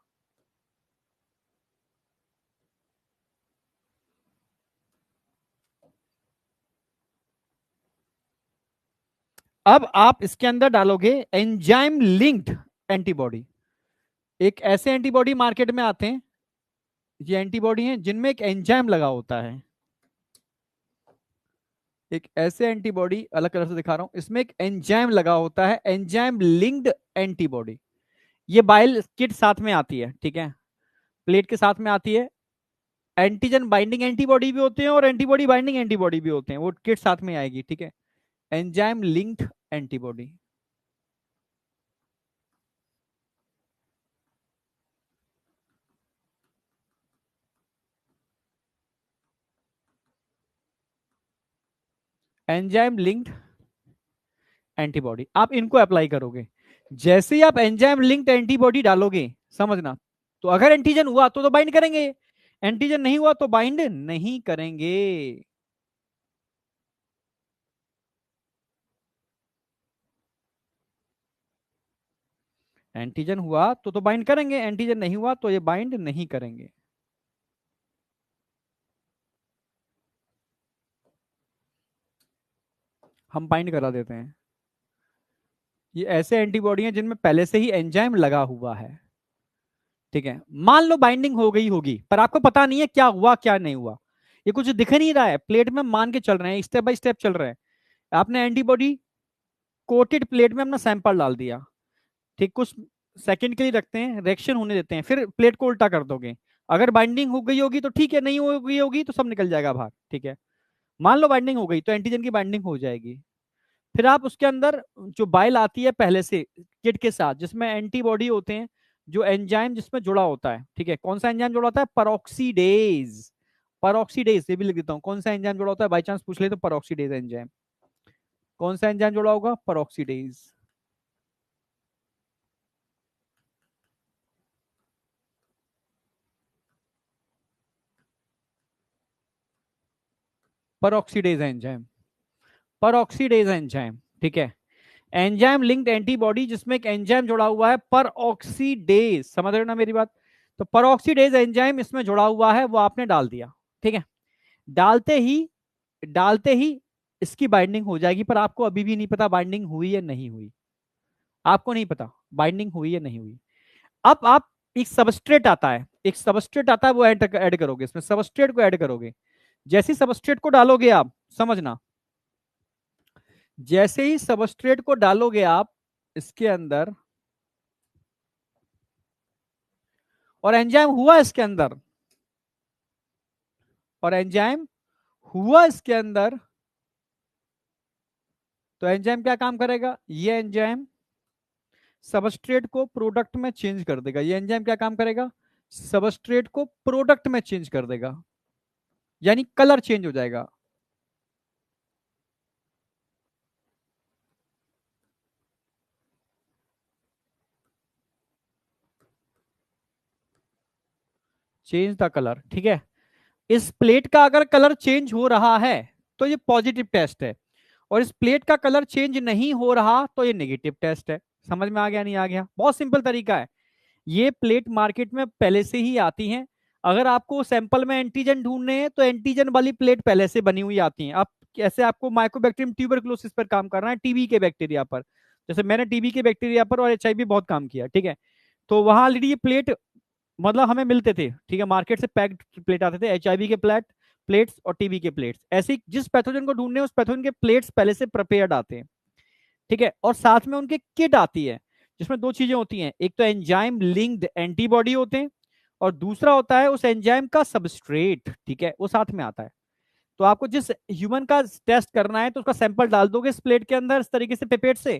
अब आप इसके अंदर डालोगे एंजाइम लिंक्ड एंटीबॉडी। एक ऐसे एंटीबॉडी मार्केट में आते हैं, ये एंटीबॉडी हैं जिनमें एक एंजाइम लगा होता है। एक ऐसे एंटीबॉडी अलग कलर से दिखा रहा हूं, इसमें एक एंजाइम लगा होता है, एंजाइम लिंक्ड एंटीबॉडी। ये बाइल किट साथ में आती है, ठीक है, प्लेट के साथ में आती है। एंटीजन बाइंडिंग एंटीबॉडी भी होते हैं और एंटीबॉडी बाइंडिंग एंटीबॉडी भी होते हैं, वो किट साथ में आएगी, ठीक है। Enzyme linked antibody. Enzyme linked antibody, आप इनको अप्लाई करोगे। जैसे ही आप एंजाइम लिंक्ड एंटीबॉडी डालोगे, समझना, तो अगर एंटीजन हुआ तो बाइंड करेंगे, एंटीजन नहीं हुआ तो बाइंड नहीं करेंगे। एंटीजन हुआ तो बाइंड करेंगे, एंटीजन नहीं हुआ तो ये बाइंड नहीं करेंगे। हम बाइंड करा देते हैं। ये ऐसे एंटीबॉडी हैं जिनमें पहले से ही एंजाइम लगा हुआ है। ठीक है, मान लो बाइंडिंग हो गई होगी पर आपको पता नहीं है क्या हुआ क्या नहीं हुआ, ये कुछ दिख नहीं रहा है प्लेट में, मान के चल रहे हैं, स्टेप बाय स्टेप चल रहे हैं। आपने एंटीबॉडी कोटेड प्लेट में अपना सैंपल डाल दिया, ठीक, कुछ सेकंड के लिए रखते हैं, रिएक्शन होने देते हैं, फिर प्लेट को उल्टा कर दोगे। अगर बाइंडिंग हो गई होगी तो ठीक है, नहीं हो गई होगी तो सब निकल जाएगा बाहर। ठीक है, मान लो बाइंडिंग हो गई तो एंटीजन की बाइंडिंग हो जाएगी। फिर आप उसके अंदर जो बाइल आती है पहले से किट के साथ, जिसमें एंटीबॉडी होते हैं, जो एंजाइम जिसमें जुड़ा होता है, ठीक है, कौन सा एंजाइम जुड़ा होता है, परऑक्सीडेज। परऑक्सीडेज ये भी लिख देता हूँ, कौन सा एंजाइम जुड़ा होता है, बाई चांस पूछ ले तो परऑक्सीडेज एंजाइम, कौन सा एंजाइम जुड़ा होगा, peroxidase. Peroxidase enzyme, peroxidase enzyme, ठीक है। एंजाइम लिंक्ड एंटीबॉडी जिसमें एक एंजाइम जुड़ा हुआ है पर ऑक्सीडेज, समझ रहे हो ना मेरी बात। तो पर ऑक्सीडेज एंजाइम इसमें जुड़ा हुआ है, वो आपने डाल दिया। ठीक है, डालते ही इसकी बाइंडिंग हो जाएगी, पर आपको अभी भी नहीं पता बाइंडिंग हुई या नहीं हुई, आपको नहीं पता बाइंडिंग हुई या नहीं हुई। अब आप, एक सबस्ट्रेट आता है, एक सबस्ट्रेट आता है, वो ऐड करोगे, इसमें सबस्ट्रेट को ऐड करोगे। जैसे ही सबस्ट्रेट को डालोगे आप, समझना, जैसे ही सबस्ट्रेट को डालोगे आप इसके अंदर, और एंजाइम हुआ इसके अंदर, और एंजाइम हुआ इसके अंदर, तो एंजाइम क्या काम करेगा, ये एंजाइम सबस्ट्रेट को प्रोडक्ट में चेंज कर देगा। ये एंजाइम क्या काम करेगा, सबस्ट्रेट को प्रोडक्ट में चेंज कर देगा, यानी कलर चेंज हो जाएगा। चेंज द कलर, ठीक है। इस प्लेट का अगर कलर चेंज हो रहा है तो ये पॉजिटिव टेस्ट है, और इस प्लेट का कलर चेंज नहीं हो रहा तो ये नेगेटिव टेस्ट है। समझ में आ गया नहीं आ गया, बहुत सिंपल तरीका है। ये प्लेट मार्केट में पहले से ही आती हैं। अगर आपको सैंपल में एंटीजन ढूंढने हैं तो एंटीजन वाली प्लेट पहले से बनी हुई आती हैं। आप कैसे, आपको माइकोबैक्टीरियम ट्यूबरकुलोसिस पर काम करना है, टीबी के बैक्टीरिया पर, जैसे मैंने टीबी के बैक्टीरिया पर और एचआईवी बहुत काम किया, ठीक है। तो वहां ऑलरेडी ये प्लेट, मतलब हमें मिलते थे, ठीक है, मार्केट से पैक्ड प्लेट आते थे, एचआईवी के प्लेट्स और टीबी के प्लेट्स, ऐसे ही जिस पैथोजन को ढूंढने उस पैथोजन के प्लेट्स पहले से प्रिपेयर्ड आते हैं। ठीक है, और साथ में उनके किट आती है, जिसमें दो चीजें होती हैं, एक तो एंजाइम लिंक्ड एंटीबॉडी होते हैं, और दूसरा होता है उस एंजाइम का सबस्ट्रेट, ठीक है, वो साथ में आता है। तो आपको जिस ह्यूमन का टेस्ट करना है तो उसका सैंपल डाल दोगे इस प्लेट के अंदर, इस तरीके से पेपेट से,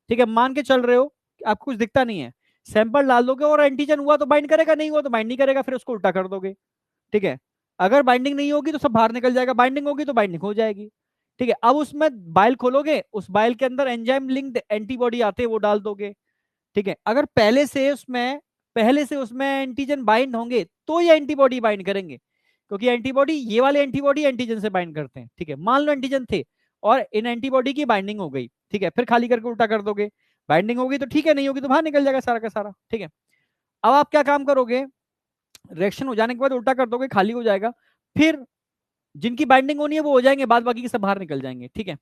ठीक है, मान के चल रहे हो कि आपको कुछ दिखता नहीं है, सैंपल डाल दोगे और एंटीजन हुआ तो बाइंड करेगा, नहीं हुआ तो बाइंड नहीं करेगा, फिर उसको उल्टा कर दोगे। ठीक है, अगर बाइंडिंग नहीं होगी तो सब बाहर निकल जाएगा, बाइंडिंग होगी तो बाइंडिंग हो जाएगी। ठीक है, अब उसमें बाइल खोलोगे, उस बाइल के अंदर एंजाइम लिंक्ड एंटीबॉडी आते हैं, वो डाल दोगे। ठीक है, अगर पहले से उसमें एंटीजन बाइंड होंगे तो ये एंटीबॉडी बाइंड करेंगे, क्योंकि एंटीबॉडी, ये वाले एंटीबॉडी एंटीजन से बाइंड करते हैं। ठीक है, मान लो एंटीजन थे और इन एंटीबॉडी की बाइंडिंग हो गई, ठीक है, फिर खाली करके उल्टा कर दोगे, बाइंडिंग होगी तो ठीक है, नहीं होगी तो बाहर निकल जाएगा सारा का सारा। ठीक है, अब आप क्या काम करोगे, रिएक्शन हो जाने के बाद उल्टा कर दोगे, खाली हो जाएगा, फिर जिनकी बाइंडिंग होनी है वो हो जाएंगे, बाद बाकी के सब बाहर निकल जाएंगे। ठीक है,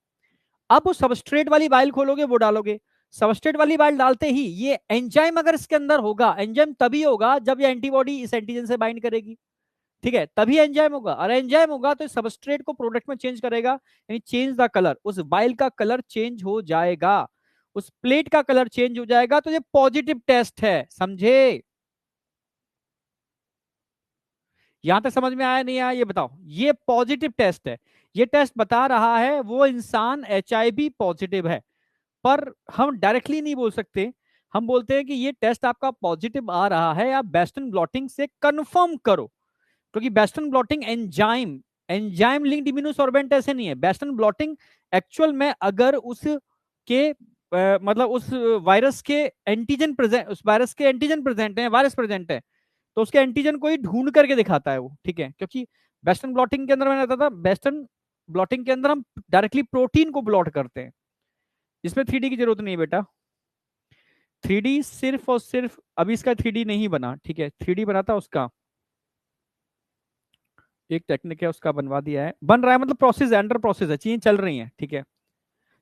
अब वो सबस्ट्रेट वाली बाइल खोलोगे, वो डालोगे, सबस्ट्रेट वाली बाइल डालते ही ये एंजाइम अगर इसके अंदर होगा, एंजाइम तभी होगा जब ये एंटीबॉडी इस एंटीजन से बाइंड करेगी। ठीक है, तभी एंजाइम होगा, और एंजाइम होगा तो सबस्ट्रेट को प्रोडक्ट में चेंज करेगा, यानी चेंज द कलर, उस बाइल का कलर चेंज हो जाएगा, उस प्लेट का कलर चेंज हो जाएगा, तो ये पॉजिटिव टेस्ट है, समझे। यहां तक समझ में आया नहीं आया, ये बताओ, ये पॉजिटिव टेस्ट है। ये टेस्ट बता रहा है वो इंसान एचआईवी पॉजिटिव है, पर हम डायरेक्टली नहीं बोल सकते। हम बोलते हैं कि ये टेस्ट आपका पॉजिटिव आ रहा है, आप वेस्टर्न ब्लॉटिंग से कंफर्म करो, क्योंकि western blotting enzyme enzyme linked immunosorbent ऐसे नहीं है। वेस्टर्न ब्लॉटिंग एक्चुअल में अगर उसके मतलब उस वायरस के एंटीजन प्रेजेंट, उस वायरस के एंटीजन प्रेजेंट है, वायरस प्रेजेंट है, तो उसके एंटीजन को ही ढूंढ करके दिखाता है वो। ठीक है, क्योंकि वेस्टर्न ब्लॉटिंग के अंदर मैंने बताया था, वेस्टर्न ब्लॉटिंग के अंदर हम डायरेक्टली प्रोटीन को ब्लॉट करते हैं, इसमें 3D की जरूरत नहीं है बेटा। 3D सिर्फ और सिर्फ, अभी इसका 3D नहीं बना, ठीक है, 3D बना था उसका, एक टेक्निक है उसका बनवा दिया है, बन रहा है, मतलब प्रोसेस है, अंडर प्रोसेस है, चीजें चल रही हैं। ठीक है,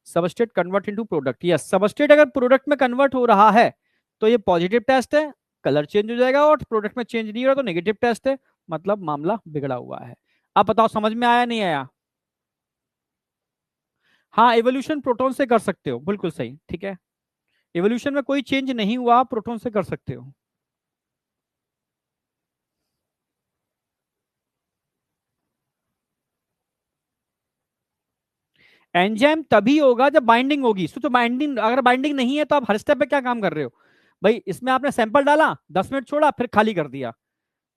substrate convert into product, yes substrate अगर प्रोडक्ट में कन्वर्ट हो रहा है तो ये पॉजिटिव टेस्ट है, कलर चेंज हो जाएगा, और प्रोडक्ट में चेंज नहीं हो रहा तो नेगेटिव टेस्ट है, मतलब मामला बिगड़ा हुआ है। आप बताओ समझ में आया नहीं आया? हाँ एवोल्यूशन प्रोटॉन से कर सकते हो, बिल्कुल सही, ठीक है। एवोल्यूशन में कोई चेंज नहीं हुआ, प्रोटॉन से कर सकते हो। एंजाइम तभी होगा जब बाइंडिंग होगी। सोचो बाइंडिंग, अगर बाइंडिंग नहीं है तो आप हर स्टेप पे क्या काम कर रहे हो भाई? इसमें आपने सैंपल डाला, 10 मिनट छोड़ा, फिर खाली कर दिया,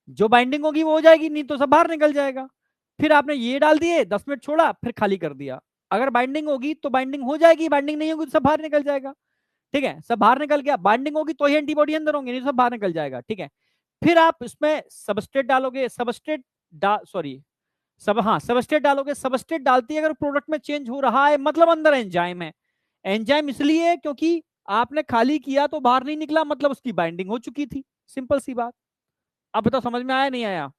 जो बाइंडिंग होगी वो हो जाएगी, नहीं तो सब बाहर निकल जाएगा। फिर आपने ये डाल दिए, 10 मिनट छोड़ा, फिर खाली कर दिया, अगर बाइंडिंग होगी तो बाइंडिंग हो जाएगी, बाइंडिंग नहीं होगी तो सब बाहर निकल जाएगा। ठीक है, सब बाहर निकल गया, बाइंडिंग होगी तो ही एंटीबॉडी अंदर होंगे, नहीं तो सब बाहर निकल जाएगा। ठीक है, फिर आप इसमें सबस्ट्रेट डालोगे, सॉरी सबस्ट्रेट डालोगे, सबस्ट्रेट डालती है अगर प्रोडक्ट में चेंज हो रहा है मतलब अंदर एंजाइम है। एंजाइम इसलिए क्योंकि आपने खाली किया तो बाहर नहीं निकला, मतलब उसकी बाइंडिंग हो चुकी थी, सिंपल सी बात। अब बताओ समझ में आया नहीं आया?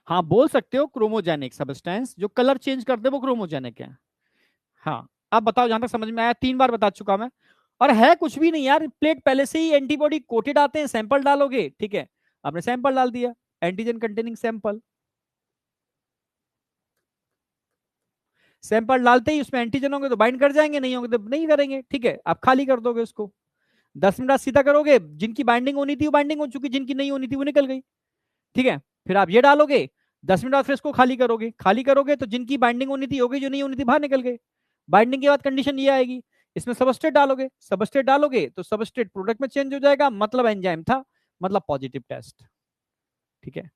हाँ बोल सकते हो, क्रोमोजेनिक सब्सटेंस जो कलर चेंज कर दे वो क्रोमोजेनिक है। हाँ अब बताओ, जहां तक समझ में आया, 3 बार बता चुका मैं। और है कुछ भी नहीं यार, प्लेट पहले से ही एंटीबॉडी कोटेड आते हैं, सैंपल डालोगे, ठीक है, आपने सैंपल डाल दिया, एंटीजन कंटेनिंग सैंपल, सैंपल डालते ही उसमें एंटीजन होंगे तो बाइंड कर जाएंगे, नहीं होंगे तो नहीं करेंगे। ठीक है, आप खाली कर दोगे उसको, 10 मिनट सीधा करोगे, जिनकी बाइंडिंग होनी थी वो बाइंडिंग हो चुकी, जिनकी नहीं होनी थी वो निकल गई। ठीक है, फिर आप ये डालोगे, 10 मिनट बाद फिर इसको खाली करोगे, खाली करोगे तो जिनकी बाइंडिंग होनी थी हो गई, जो नहीं होनी थी बाहर निकल गए। बाइंडिंग के बाद कंडीशन ये आएगी, इसमें सबस्ट्रेट डालोगे, सबस्ट्रेट डालोगे तो सबस्ट्रेट प्रोडक्ट में चेंज हो जाएगा, मतलब एंजाइम था, मतलब पॉजिटिव टेस्ट। ठीक है,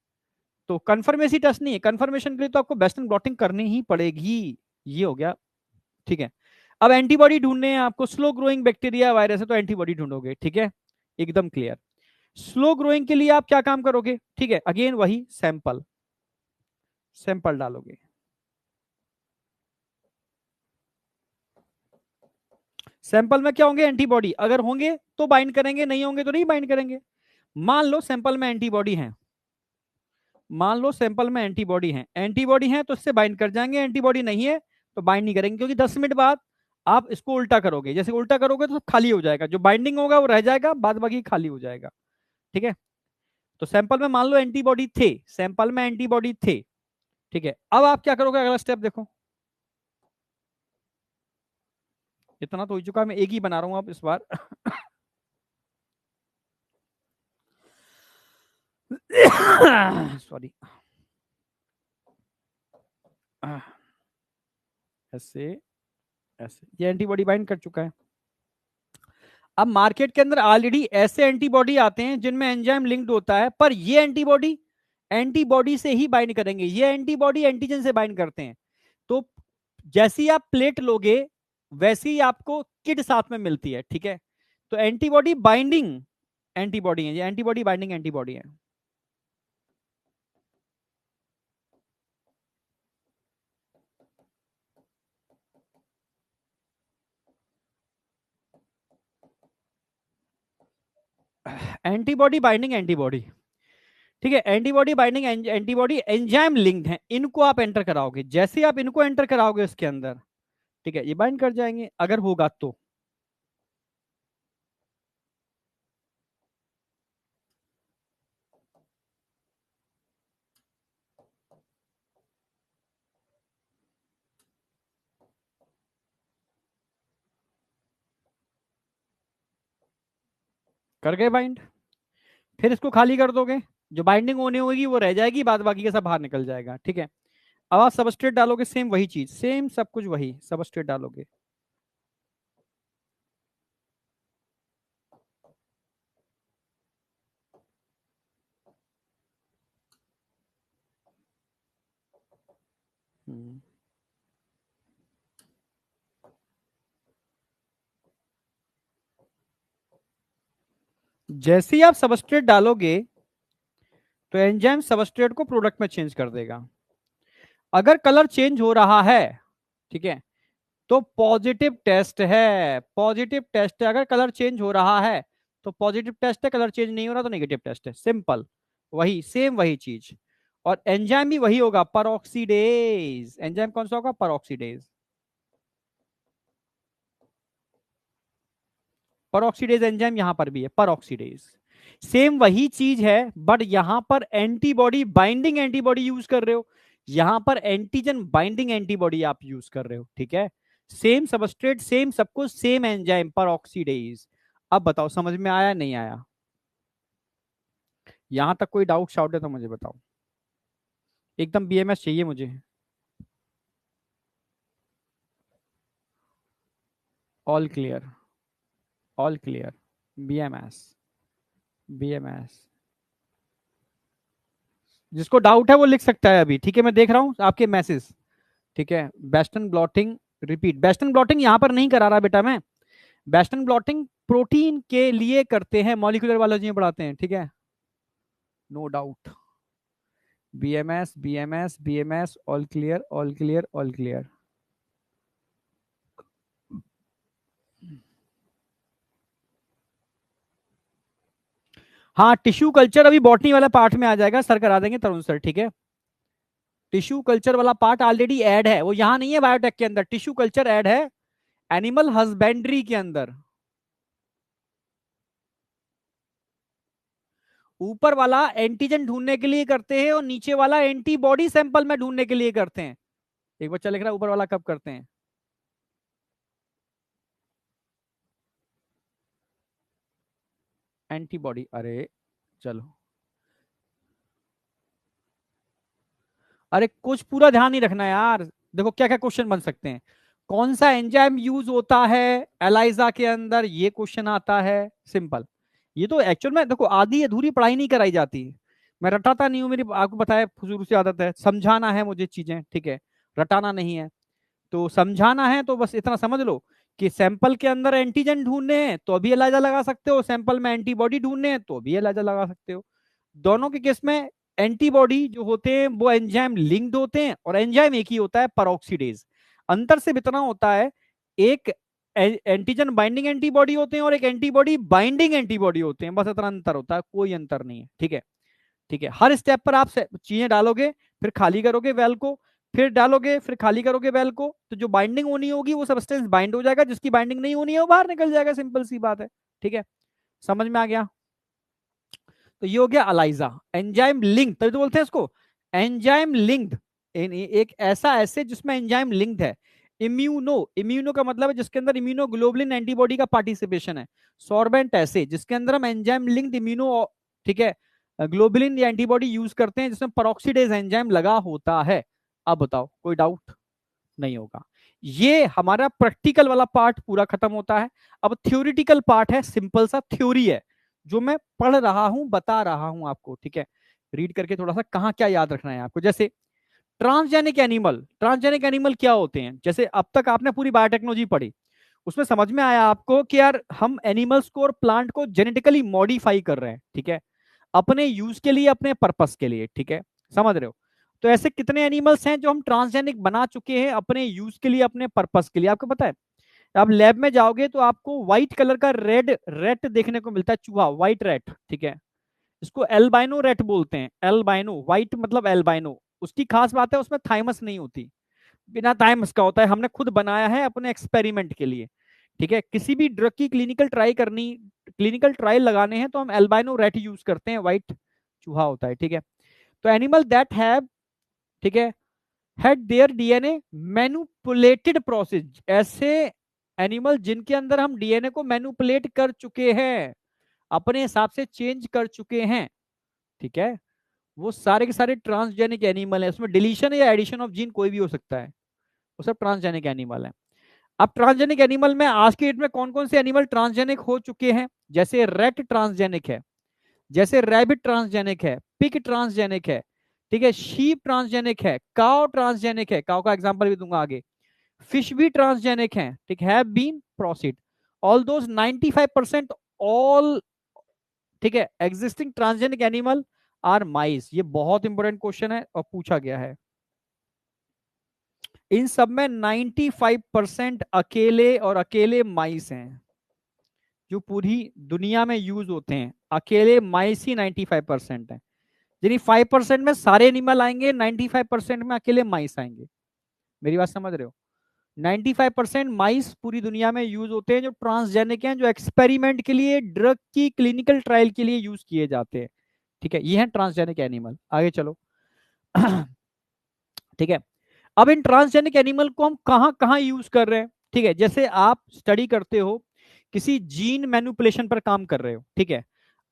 तो कंफर्मेसी टेस्ट नहीं है, कंफर्मेशन के लिए तो आपको वेस्टर्न ब्लॉटिंग करनी ही पड़ेगी। ये हो गया। ठीक है, अब एंटीबॉडी ढूंढने हैं आपको, स्लो ग्रोइंग बैक्टीरिया वायरस है तो एंटीबॉडी ढूंढोगे। ठीक है, एकदम क्लियर। स्लो ग्रोइंग के लिए आप क्या काम करोगे? ठीक है, अगेन वही सैंपल, सैंपल डालोगे, सैंपल में क्या होंगे? एंटीबॉडी, अगर होंगे तो बाइंड करेंगे, नहीं होंगे तो नहीं बाइंड करेंगे। मान लो सैंपल में एंटीबॉडी है, मान लो सैंपल में एंटीबॉडी है, एंटीबॉडी है तो इससे बाइंड कर जाएंगे, एंटीबॉडी नहीं है तो बाइंड नहीं करेंगे, क्योंकि 10 मिनट बाद आप इसको उल्टा करोगे, जैसे उल्टा करोगे तो सब खाली हो जाएगा, जो बाइंडिंग होगा वो रह जाएगा, बाद बाकी खाली हो जाएगा। ठीक है, तो सैंपल में मान लो एंटीबॉडी थे, सैंपल में एंटीबॉडी थे। ठीक है, अब आप क्या करोगे, अगला स्टेप देखो, इतना तो हो चुका, मैं एक ही बना रहा हूं अब इस बार। सॉरी, ऐसे, ऐसे ये एंटीबॉडी बाइंड कर चुका है। अब मार्केट के अंदर ऑलरेडी ऐसे एंटीबॉडी आते हैं जिनमें एंजाइम लिंक्ड होता है, पर ये एंटीबॉडी एंटीबॉडी से ही बाइंड करेंगे, ये एंटीबॉडी एंटीजन से बाइंड करते हैं। तो जैसी आप प्लेट लोगे वैसी ही आपको किट साथ में मिलती है। ठीक है, तो एंटीबॉडी बाइंडिंग एंटीबॉडी है, ये एंटीबॉडी बाइंडिंग एंटीबॉडी है। एंटीबॉडी बाइंडिंग एंटीबॉडी, ठीक है, antibody binding antibody enzyme linked है, इनको आप एंटर कराओगे, जैसे आप इनको एंटर कराओगे इसके अंदर, ठीक है, ये बाइंड कर जाएंगे अगर होगा तो। कर गए बाइंड, फिर इसको खाली कर दोगे, जो बाइंडिंग होनी होगी वो रह जाएगी, बाद बाकी का सब बाहर निकल जाएगा। ठीक है, अब आप सबस्ट्रेट डालोगे, सेम वही चीज, सेम सब कुछ वही, सबस्ट्रेट डालोगे। हम्म। जैसे ही आप सबस्ट्रेट डालोगे तो एंजाइम सबस्ट्रेट को प्रोडक्ट में चेंज कर देगा। अगर कलर चेंज हो रहा है, ठीक है, तो पॉजिटिव टेस्ट है, पॉजिटिव टेस्ट है, अगर कलर चेंज हो रहा है तो पॉजिटिव टेस्ट है, कलर चेंज नहीं हो रहा तो नेगेटिव टेस्ट है, सिंपल, वही सेम वही चीज। और एंजाइम भी वही होगा, परऑक्सीडेज। एंजाइम कौन सा होगा? परऑक्सीडेज। परऑक्सीडेज एंजाइम यहां पर भी है, परऑक्सीडेज। सेम वही चीज है, बट यहां पर एंटीबॉडी बाइंडिंग एंटीबॉडी यूज कर रहे हो, यहां पर एंटीजन बाइंडिंग एंटीबॉडी आप यूज कर रहे हो, ठीक है। सेम सबस्ट्रेट, सेम सब कुछ, सेम एंजाइम, परऑक्सीडेज। अब बताओ समझ में आया नहीं आया? यहां तक कोई डाउट शाउट है तो मुझे बताओ। एकदम बीएमएस चाहिए मुझे। All clear, all clear. BMS, BMS. जिसको डाउट है वो लिख सकता है अभी, ठीक है। मैं देख रहा हूँ आपके मैसेज, ठीक है। बेस्टन ब्लॉटिंग, रिपीट। बेस्टन ब्लॉटिंग यहां पर नहीं करा रहा बेटा मैं। बेस्टन ब्लॉटिंग प्रोटीन के लिए करते हैं, मॉलिक्यूलर बायोलॉजी में पढ़ाते हैं, ठीक है। No doubt. BMS, BMS, BMS, all clear, all clear, all clear. हाँ, टिश्यू कल्चर अभी बॉटनी वाला पार्ट में आ जाएगा, सर करा देंगे, तरुण सर, ठीक है। टिश्यू कल्चर वाला पार्ट ऑलरेडी ऐड है, वो यहां नहीं है बायोटेक के अंदर। टिश्यू कल्चर ऐड है एनिमल हस्बेंड्री के अंदर। ऊपर वाला एंटीजन ढूंढने के लिए करते हैं और नीचे वाला एंटीबॉडी सैंपल में ढूंढने के लिए करते हैं। एक बच्चा लिख रहा है ऊपर वाला कब करते हैं? एंटीबॉडी, अरे चलो, अरे कुछ पूरा ध्यान नहीं रखना यार। देखो क्या क्या क्वेश्चन बन सकते हैं। कौन सा एंजाइम यूज होता है एलाइजा के अंदर, ये क्वेश्चन आता है, सिंपल। ये तो एक्चुअल में देखो आधी अधूरी पढ़ाई नहीं कराई जाती। मैं रटाता नहीं हूँ, मेरी आपको पता है शुरू से आदत है, समझाना है मुझे चीजें, ठीक है, रटाना नहीं है। तो समझाना है तो बस इतना समझ लो कि सैंपल के अंदर एंटीजन ढूंढने हैं तो अभी एलाइजा लगा सकते हो, सैंपल में एंटीबॉडी ढूंढने हैं तो भी एलाइजा लगा सकते हो। दोनों के केस में एंटीबॉडी जो होते हैं वो एंजाइम लिंक्ड होते हैं, और एंजाइम एक ही होता है, परऑक्सीडेज। अंतर सिर्फ इतना होता है, एक एंटीजन बाइंडिंग एंटीबॉडी होते हैं और एक एंटीबॉडी बाइंडिंग एंटीबॉडी होते हैं, बस इतना अंतर होता है, कोई अंतर नहीं है, ठीक है। ठीक है, हर स्टेप पर आप चीजें डालोगे, फिर खाली करोगे वेल को, फिर डालोगे, फिर खाली करोगे वेल को, तो जो बाइंडिंग होनी होगी वो सब्सटेंस बाइंड हो जाएगा, जिसकी बाइंडिंग नहीं होनी है वो बाहर निकल जाएगा, सिंपल सी बात है, ठीक है। समझ में आ गया? तो ये हो गया अलाइजा, एंजाइम लिंक, तभी तो बोलते हैं इसको एंजाइम लिंक्ड। एक ऐसा ऐसे जिसमें एंजाइम लिंक्ड है। इम्यूनो, इम्यूनो का मतलब है जिसके अंदर इम्यूनोग्लोबुलिन एंटीबॉडी का पार्टिसिपेशन है। सॉर्बेंट ऐसे जिसके अंदर हम एंजाइम लिंक्ड इम्यूनो, ठीक है, ग्लोबुलिन या एंटीबॉडी यूज करते हैं जिसमें पेरोक्सीडेज एंजाइम लगा होता है। अब बताओ कोई डाउट नहीं होगा। ये हमारा प्रैक्टिकल वाला पार्ट पूरा खत्म होता है। अब थ्योरिटिकल पार्ट है, सिंपल सा थ्योरी है जो मैं पढ़ रहा हूं, बता रहा हूं आपको, ठीक है। रीड करके थोड़ा सा कहाँ क्या याद रखना है आपको। जैसे ट्रांसजेनिक एनिमल, ट्रांसजेनिक एनिमल क्या होते हैं? जैसे अब तक आपने पूरी बायोटेक्नोलॉजी पढ़ी, उसमें समझ में आया आपको कि यार हम एनिमल्स को और प्लांट को जेनेटिकली मॉडिफाई कर रहे हैं, ठीक है, अपने यूज के लिए, अपने पर्पस के लिए, ठीक है, समझ रहे हो। तो ऐसे कितने एनिमल्स हैं जो हम ट्रांसजेनिक बना चुके हैं अपने यूज के लिए, अपने पर्पस के लिए? आपको पता है, आप लैब में जाओगे तो आपको व्हाइट कलर का रेड रेट देखने को मिलता है, चूहा, व्हाइट रेट, ठीक है। इसको एल्बाइनो रेट बोलते हैं, एल्बाइनो, व्हाइट मतलब एल्बाइनो। उसकी खास बात है उसमें थाइमस नहीं होती, बिना थाइमस का होता है, हमने खुद बनाया है अपने एक्सपेरिमेंट के लिए, ठीक है। किसी भी ड्रग की क्लिनिकल ट्राई करनी, क्लिनिकल ट्रायल लगाने हैं तो हम एल्बाइनो रेट यूज करते हैं, व्हाइट चूहा होता है, ठीक है। तो एनिमल दैट हैव, ठीक है, had there DNA manipulated process, ऐसे एनिमल जिनके अंदर हम डीएनए को मैनुपुलेट कर चुके हैं, अपने हिसाब से चेंज कर चुके हैं, ठीक है, वो सारे के सारे ट्रांसजेनिक एनिमल है। उसमें डिलीशन या एडिशन ऑफ जीन कोई भी हो सकता है, वो सब ट्रांसजेनिक एनिमल है। अब ट्रांसजेनिक एनिमल में आज की डेट में कौन कौन से एनिमल ट्रांसजेनिक हो चुके हैं? जैसे रेट ट्रांसजेनिक है, जैसे रैबिट ट्रांसजेनिक है, पिग ट्रांसजेनिक है, ठीक है, शीप ट्रांसजेनिक है, काउ ट्रांसजेनिक है, काउ का एग्जांपल भी दूंगा आगे, फिश भी ट्रांसजेनिक है, ठीक है, been proceed, all those 95% all, ठीक है, existing transgenic animal are mice. ये बहुत इंपॉर्टेंट क्वेश्चन है और पूछा गया है। इन सब में 95% अकेले और अकेले माइस हैं जो पूरी दुनिया में यूज होते हैं, अकेले माइस ही 95% है। यानी 5% में सारे एनिमल आएंगे, 95% में अकेले माइस आएंगे। मेरी बात समझ रहे हो? 95% माइस पूरी दुनिया में यूज होते हैं जो ट्रांसजेनिक हैं, जो एक्सपेरिमेंट के लिए, ड्रग की क्लिनिकल ट्रायल के लिए यूज किए जाते हैं। ठीक है, ये है ट्रांसजेनिक एनिमल। आगे चलो। ठीक है, अब इन ट्रांसजेनिक एनिमल को हम कहां कहां यूज कर रहे हैं? ठीक है, जैसे आप स्टडी करते हो, किसी जीन मैनिपुलेशन पर काम कर रहे हो, ठीक है,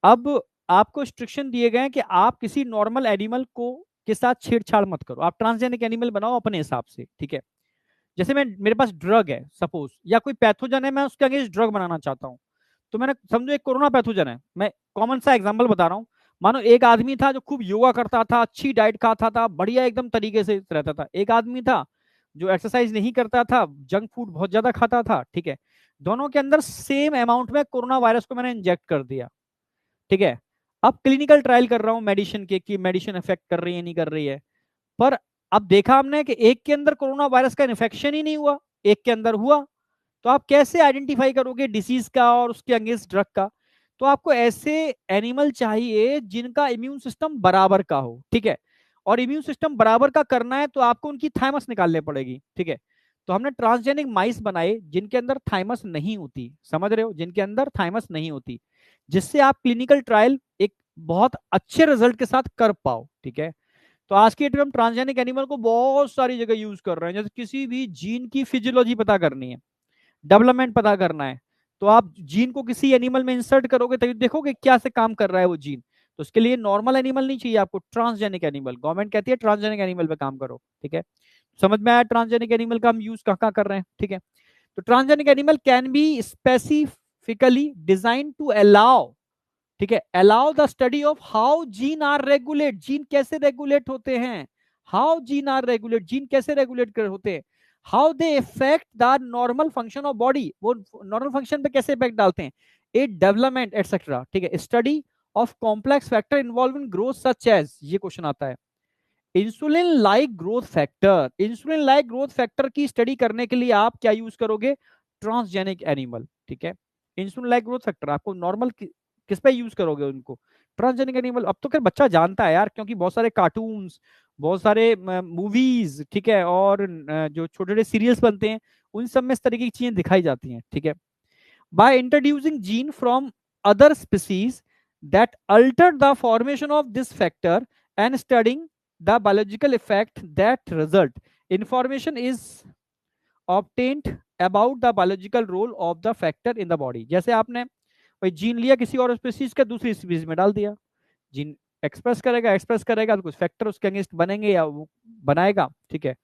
अब आपको इंस्ट्रक्शन दिए गए हैं कि आप किसी नॉर्मल एनिमल को के साथ छेड़छाड़ मत करो, आप ट्रांसजेनिक एनिमल बनाओ अपने हिसाब से। ठीक है, जैसे मैं, मेरे पास ड्रग है सपोज, या कोई पैथोजन है, मैं उसके अगेंस्ट ड्रग बनाना चाहता हूँ, तो मैंने, समझो एक कोरोना पैथोजन है, मैं कॉमन सा एग्जांपल बता रहा हूँ। मानो एक आदमी था जो खूब योगा करता था, अच्छी डाइट खाता था, बढ़िया एकदम तरीके से रहता था। एक आदमी था जो एक्सरसाइज नहीं करता था, जंक फूड बहुत ज्यादा खाता था। ठीक है, दोनों के अंदर सेम अमाउंट में कोरोना वायरस को मैंने इंजेक्ट कर दिया। ठीक है, अब क्लिनिकल ट्रायल कर रहा हूँ मेडिसिन के, कि मेडिसिन इफेक्ट कर रही है नहीं कर रही है, पर अब देखा हमने कि एक के अंदर कोरोना वायरस का इन्फेक्शन ही नहीं हुआ, एक के अंदर हुआ। तो आप कैसे आइडेंटिफाई करोगे डिसीज का और उसके अगेंस्ट ड्रग का? तो आपको ऐसे एनिमल चाहिए जिनका इम्यून सिस्टम बराबर का हो। ठीक है, और इम्यून सिस्टम बराबर का करना है तो आपको उनकी थाइमस निकालने पड़ेगी। ठीक है, तो हमने ट्रांसजेनिक माइस बनाए जिनके अंदर थाइमस नहीं होती, समझ रहे हो, जिनके अंदर थाइमस नहीं होती, जिससे आप क्लिनिकल ट्रायल एक बहुत अच्छे रिजल्ट के साथ कर पाओ। ठीक है, तो आज की डेट में हम ट्रांसजेनिक एनिमल को बहुत सारी जगह यूज कर रहे हैं। जैसे किसी भी जीन की फिजियोलॉजी पता करनी है, डेवलपमेंट पता करना है, तो आप जीन को किसी एनिमल में इंसर्ट करोगे तभी देखोगे क्या से काम कर रहा है वो जीन। तो उसके लिए नॉर्मल एनिमल नहीं चाहिए आपको, ट्रांसजेनिक एनिमल। गवर्नमेंट कहती है ट्रांसजेनिक एनिमल पे काम करो। ठीक है, समझ में आया ट्रांसजेनिक एनिमल का हम यूज कहाँ कहाँ कर रहे हैं? ठीक है, तो transgenic animal can be specifically design to allow, ठीक है, allow the study of how gene are regulate, gene कैसे रेगुलेट होते हैं, how gene are regulate, gene कैसे रेगुलेट कर होते हैं, how they effect the normal function of body, वो नॉर्मल फंक्शन पे कैसे इफेक्ट डालते हैं, ए डेवलपमेंट एटसेट्रा। ठीक है, study of complex factor involve in growth such as, ये क्वेश्चन आता है, insulin like growth factor, insulin like growth factor की स्टडी करने के लिए आप क्या यूज करोगे? Transgenic animal. ठीक है, इंसुलिन लाइक ग्रोथ फैक्टर आपको नॉर्मल किस पे यूज करोगे उनको? Transgenic animal. अब तो खैर बच्चा जानता है यार, क्योंकि बहुत सारे कार्टून्स, बहुत सारे मूवीज, ठीक है, और जो छोटे छोटे सीरियल्स बनते हैं उन सब में इस तरीके की चीजें दिखाई जाती हैं। ठीक है, by introducing gene from other species that alter the formation of this factor and studying the biological effect that result, information is obtained about the biological role of the factor in the body। जैसे आपने भाई gene लिया किसी और species का, दूसरी species में डाल दिया, जीन एक्सप्रेस करेगा, एक्सप्रेस करेगा तो कुछ फैक्टर उसके अगेंस्ट बनेंगे या वो बनाएगा। ठीक है,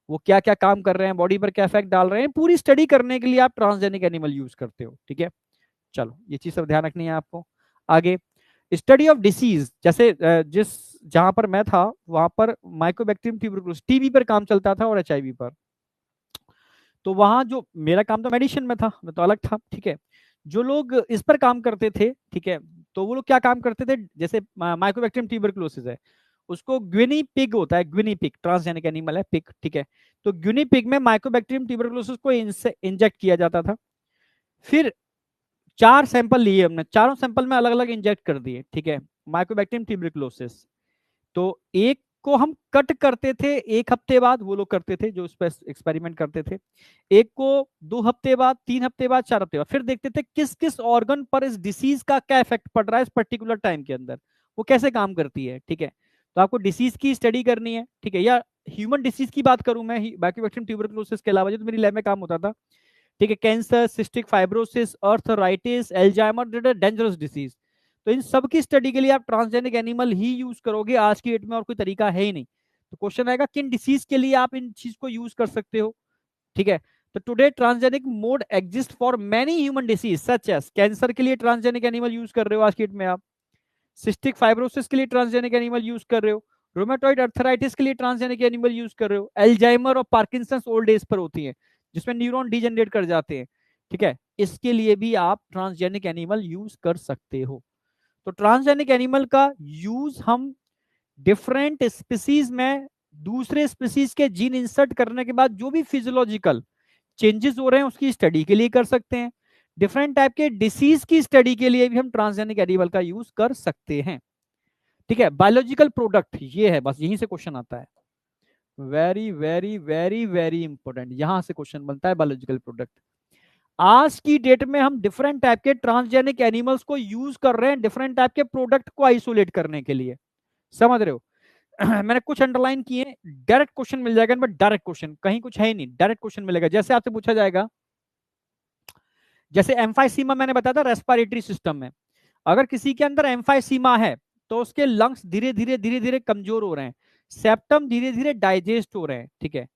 वो क्या क्या काम कर रहे हैं, बॉडी पर क्या इफेक्ट डाल रहे हैं, पूरी स्टडी करने के लिए आप ट्रांसजेनिक एनिमल यूज करते हो। ठीक है, चलो ये चीज सब ध्यान रखनी है आपको। आगे, स्टडी ऑफ डिसीज, जैसे जिस जहां पर मैं था वहां पर माइकोबैक्टीरियम ट्यूबरकुलोसिस, टीबी पर काम चलता था और एचआईवी पर। तो वहां जो, मेरा काम तो मेडिसिन में था, मैं तो अलग था। ठीक है, जो लोग इस पर काम करते थे, ठीक है, तो वो लोग क्या काम करते थे, जैसे माइकोबैक्टीरियम ट्यूबरकुलोसिस है, उसको ग्विनी पिग होता है, ग्विनी पिग ट्रांसजेनिक एनिमल है, पिग। ठीक है, तो ग्विनी पिग में माइकोबैक्टीरियम ट्यूबरकुलोसिस को इंजेक्ट किया जाता था। फिर 4 सैंपल लिए हमने, चारों सैंपल में अलग अलग इंजेक्ट कर दिए। ठीक है, माइकोबैक्टीरियम ट्यूबरकुलोसिस, तो एक को हम कट करते थे 1 हफ्ते बाद, वो लोग करते थे जो उस पर एक्सपेरिमेंट करते थे, एक को 2 हफ्ते बाद, 3 हफ्ते बाद, 4 हफ्ते बाद, फिर देखते थे किस किस ऑर्गन पर इस डिसीज का क्या इफेक्ट पड़ रहा है इस पर्टिकुलर टाइम के अंदर, वो कैसे काम करती है। ठीक है, तो आपको डिसीज की स्टडी करनी है। ठीक है, या ह्यूमन डिसीज की बात करूं मैं, बैक्टीरियम ट्यूबरकुलोसिस के अलावा, जो तो मेरी लैब में काम होता था। ठीक है, cancer, cystic fibrosis, arthritis, Alzheimer, dangerous disease, तो इन सब की स्टडी के लिए आप ट्रांसजेनिक एनिमल ही यूज करोगे आज की डेट में, और कोई तरीका है ही नहीं। तो क्वेश्चन आएगा किन डिसीज के लिए आप इन चीज को यूज कर सकते हो। ठीक है, तो today transgenic mode exist for many human disease such as, cancer के लिए ट्रांसजेनिक एनिमल यूज कर रहे हो आज की डेट में आप, सिस्टिक फाइब्रोसिस के लिए ट्रांसजेनिक एनिमल यूज कर रहे हो, रोमेटॉइड अर्थराइटिस के लिए ट्रांसजेनिक एनिमल यूज कर रहे हो, एल्जाइमर और पार्किंसन ओल्ड एज पर होती है जिसमें न्यूरॉन डीजनरेट कर जाते हैं। ठीक है, इसके लिए भी आप ट्रांसजेनिक एनिमल यूज कर सकते हो। तो ट्रांसजेनिक एनिमल का यूज हम डिफरेंट स्पीसीज में दूसरे स्पीसीज के जीन इंसर्ट करने के बाद जो भी फिजियोलॉजिकल चेंजेस हो रहे हैं उसकी स्टडी के लिए कर सकते हैं। डिफरेंट टाइप के डिसीज की स्टडी के लिए भी हम ट्रांसजेनिक एनिमल का यूज कर सकते हैं। ठीक है, बायोलॉजिकल प्रोडक्ट ये है, बस यहीं से क्वेश्चन आता है। Very very very very important, यहां से क्वेश्चन बनता है बायोलॉजिकल प्रोडक्ट। आज की डेट में हम डिफरेंट टाइप के ट्रांसजेनिक एनिमल्स को यूज कर रहे हैं डिफरेंट टाइप के प्रोडक्ट को आइसोलेट करने के लिए, समझ रहे हो? मैंने कुछ अंडरलाइन किए, डायरेक्ट क्वेश्चन मिल जाएगा, बट डायरेक्ट क्वेश्चन कहीं कुछ है ही नहीं, डायरेक्ट क्वेश्चन मिलेगा। जैसे आपसे पूछा जाएगा, जैसे एम्फाइसीमा मैंने बताया था रेस्पिरेटरी सिस्टम में, अगर किसी के अंदर एम्फाइसीमा है तो उसके लंग्स धीरे धीरे कमजोर हो रहे हैं, सेप्टम धीरे धीरे डाइजेस्ट हो रहे हैं, ठीक है।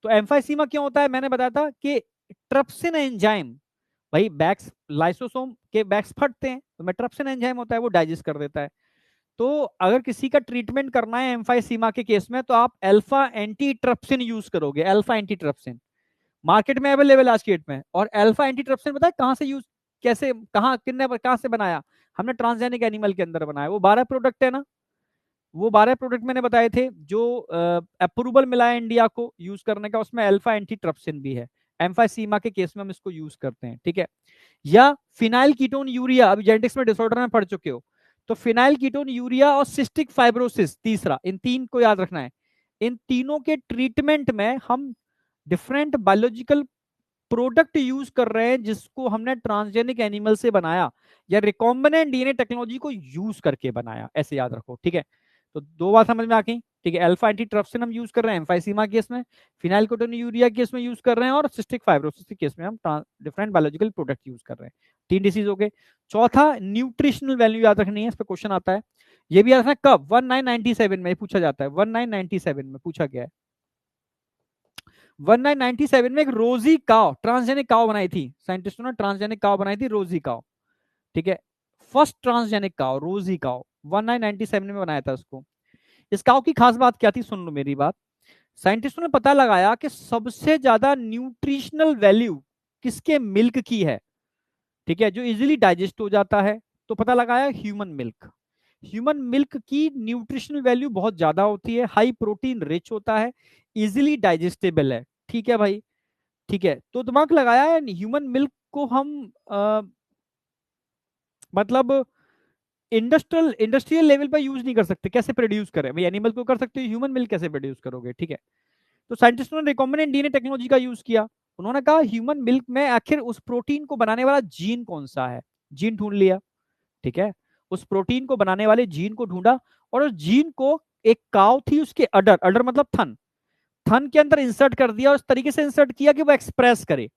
तो एम्फाइसीमा क्यों होता है, मैंने बताया था कि ट्रिप्सिन एंजाइम, भाई बैक्स लाइसोसोम के बैक्स फटते हैं तो ट्रिप्सिन एंजाइम होता है, वो डाइजेस्ट कर देता है। तो अगर किसी का ट्रीटमेंट करना है एम्फाइसीमा के केस में, तो आप अल्फा एंटी ट्रिप्सिन यूज करोगे, अल्फा एंटी ट्रिप्सिन मार्केट में अवेलेबल आज की डेट में। और अल्फा एंटी ट्रिप्सिन पता है कहां से यूज, कैसे, कहां, कितने, कहां से बनाया, हमने ट्रांसजेनिक एनिमल के अंदर बनाया, वो 12 प्रोडक्ट है ना, वो 12 प्रोडक्ट मैंने बताए थे जो अप्रूवल मिला है इंडिया को यूज करने का, उसमें अल्फा एंटी ट्रिप्सिन भी है। एम्फाइसीमा के केस में हम इसको यूज करते हैं, ठीक है। या फिनाइल कीटोन यूरिया, अभी जेनेटिक्स में डिसऑर्डर में पढ़ चुके हो, तो फिनाइल कीटोन यूरिया और सिस्टिक फाइब्रोसिस तीसरा, इन तीन को याद रखना है। इन तीनों के ट्रीटमेंट में हम डिफरेंट बायोलॉजिकल प्रोडक्ट यूज कर रहे हैं जिसको हमने ट्रांसजेनिक एनिमल से बनाया या रिकॉम्बिनेंट डीएनए टेक्नोलॉजी को यूज करके बनाया, ऐसे याद रखो, ठीक है। तो दो बात समझ में आ गई, ठीक है। अल्फा एंटी ट्रिप्सिन हम यूज कर रहे हैं एम्फाइसीमा केस में, फिनाइल यूरिया केस में यूज कर रहे हैं, और सिस्टिक फाइब्रोसिस के केस में हम डिफरेंट बायोलॉजिकल प्रोडक्ट यूज कर रहे हैं। तीन डिसीज हो गए। चौथा, न्यूट्रिशनल वैल्यू याद रखनी है, इस पर क्वेश्चन आता है, ये भी याद रखना कब, 1997 में पूछा जाता है, 1997 में पूछा गया है। 1997 में एक रोजी काव, ट्रांसजेनिक काव बनाई थी साइंटिस्टों ने, ट्रांसजेनिक काव बनाई थी रोजी काव, ठीक है। फर्स्ट ट्रांसजेनिक काव रोजी काव 1997 में बनाया था उसको। इस काव की खास बात क्या थी, सुन लो मेरी बात। साइंटिस्टों ने पता लगाया कि सबसे ज्यादा न्यूट्रिशनल वैल्यू किसके मिल्क की है, ठीक है, जो इजीली डाइजेस्ट हो जाता है। तो पता लगाया ह्यूमन मिल्क, ह्यूमन मिल्क की न्यूट्रिशनल वैल्यू बहुत ज्यादा होती है, हाई प्रोटीन रिच होता है, इजीली डाइजेस्टेबल है, ठीक है भाई, ठीक है। तो दिमाग लगाया है, ह्यूमन मिल्क को हम मतलब इंडस्ट्रियल लेवल पर यूज नहीं कर सकते, कैसे प्रोड्यूस करें भाई, एनिमल को कर सकते हो, ह्यूमन मिल्क कैसे प्रोड्यूस करोगे, ठीक है। तो साइंटिस्टों ने रिकॉम्बिनेंट डीएनए टेक्नोलॉजी का यूज किया। उन्होंने कहा ह्यूमन मिल्क में आखिर उस प्रोटीन को बनाने वाला जीन कौन सा है, जीन ढूंढ लिया, ठीक है। उस प्रोटीन को बनाने वाले जीन को ढूंढा, और उस जीन को एक काव थी उसके अडर, अडर मतलब थन, थन के अंदर इंसर्ट कर दिया, और इस तरीके से इंसर्ट किया कि वो एक्सप्रेस करे।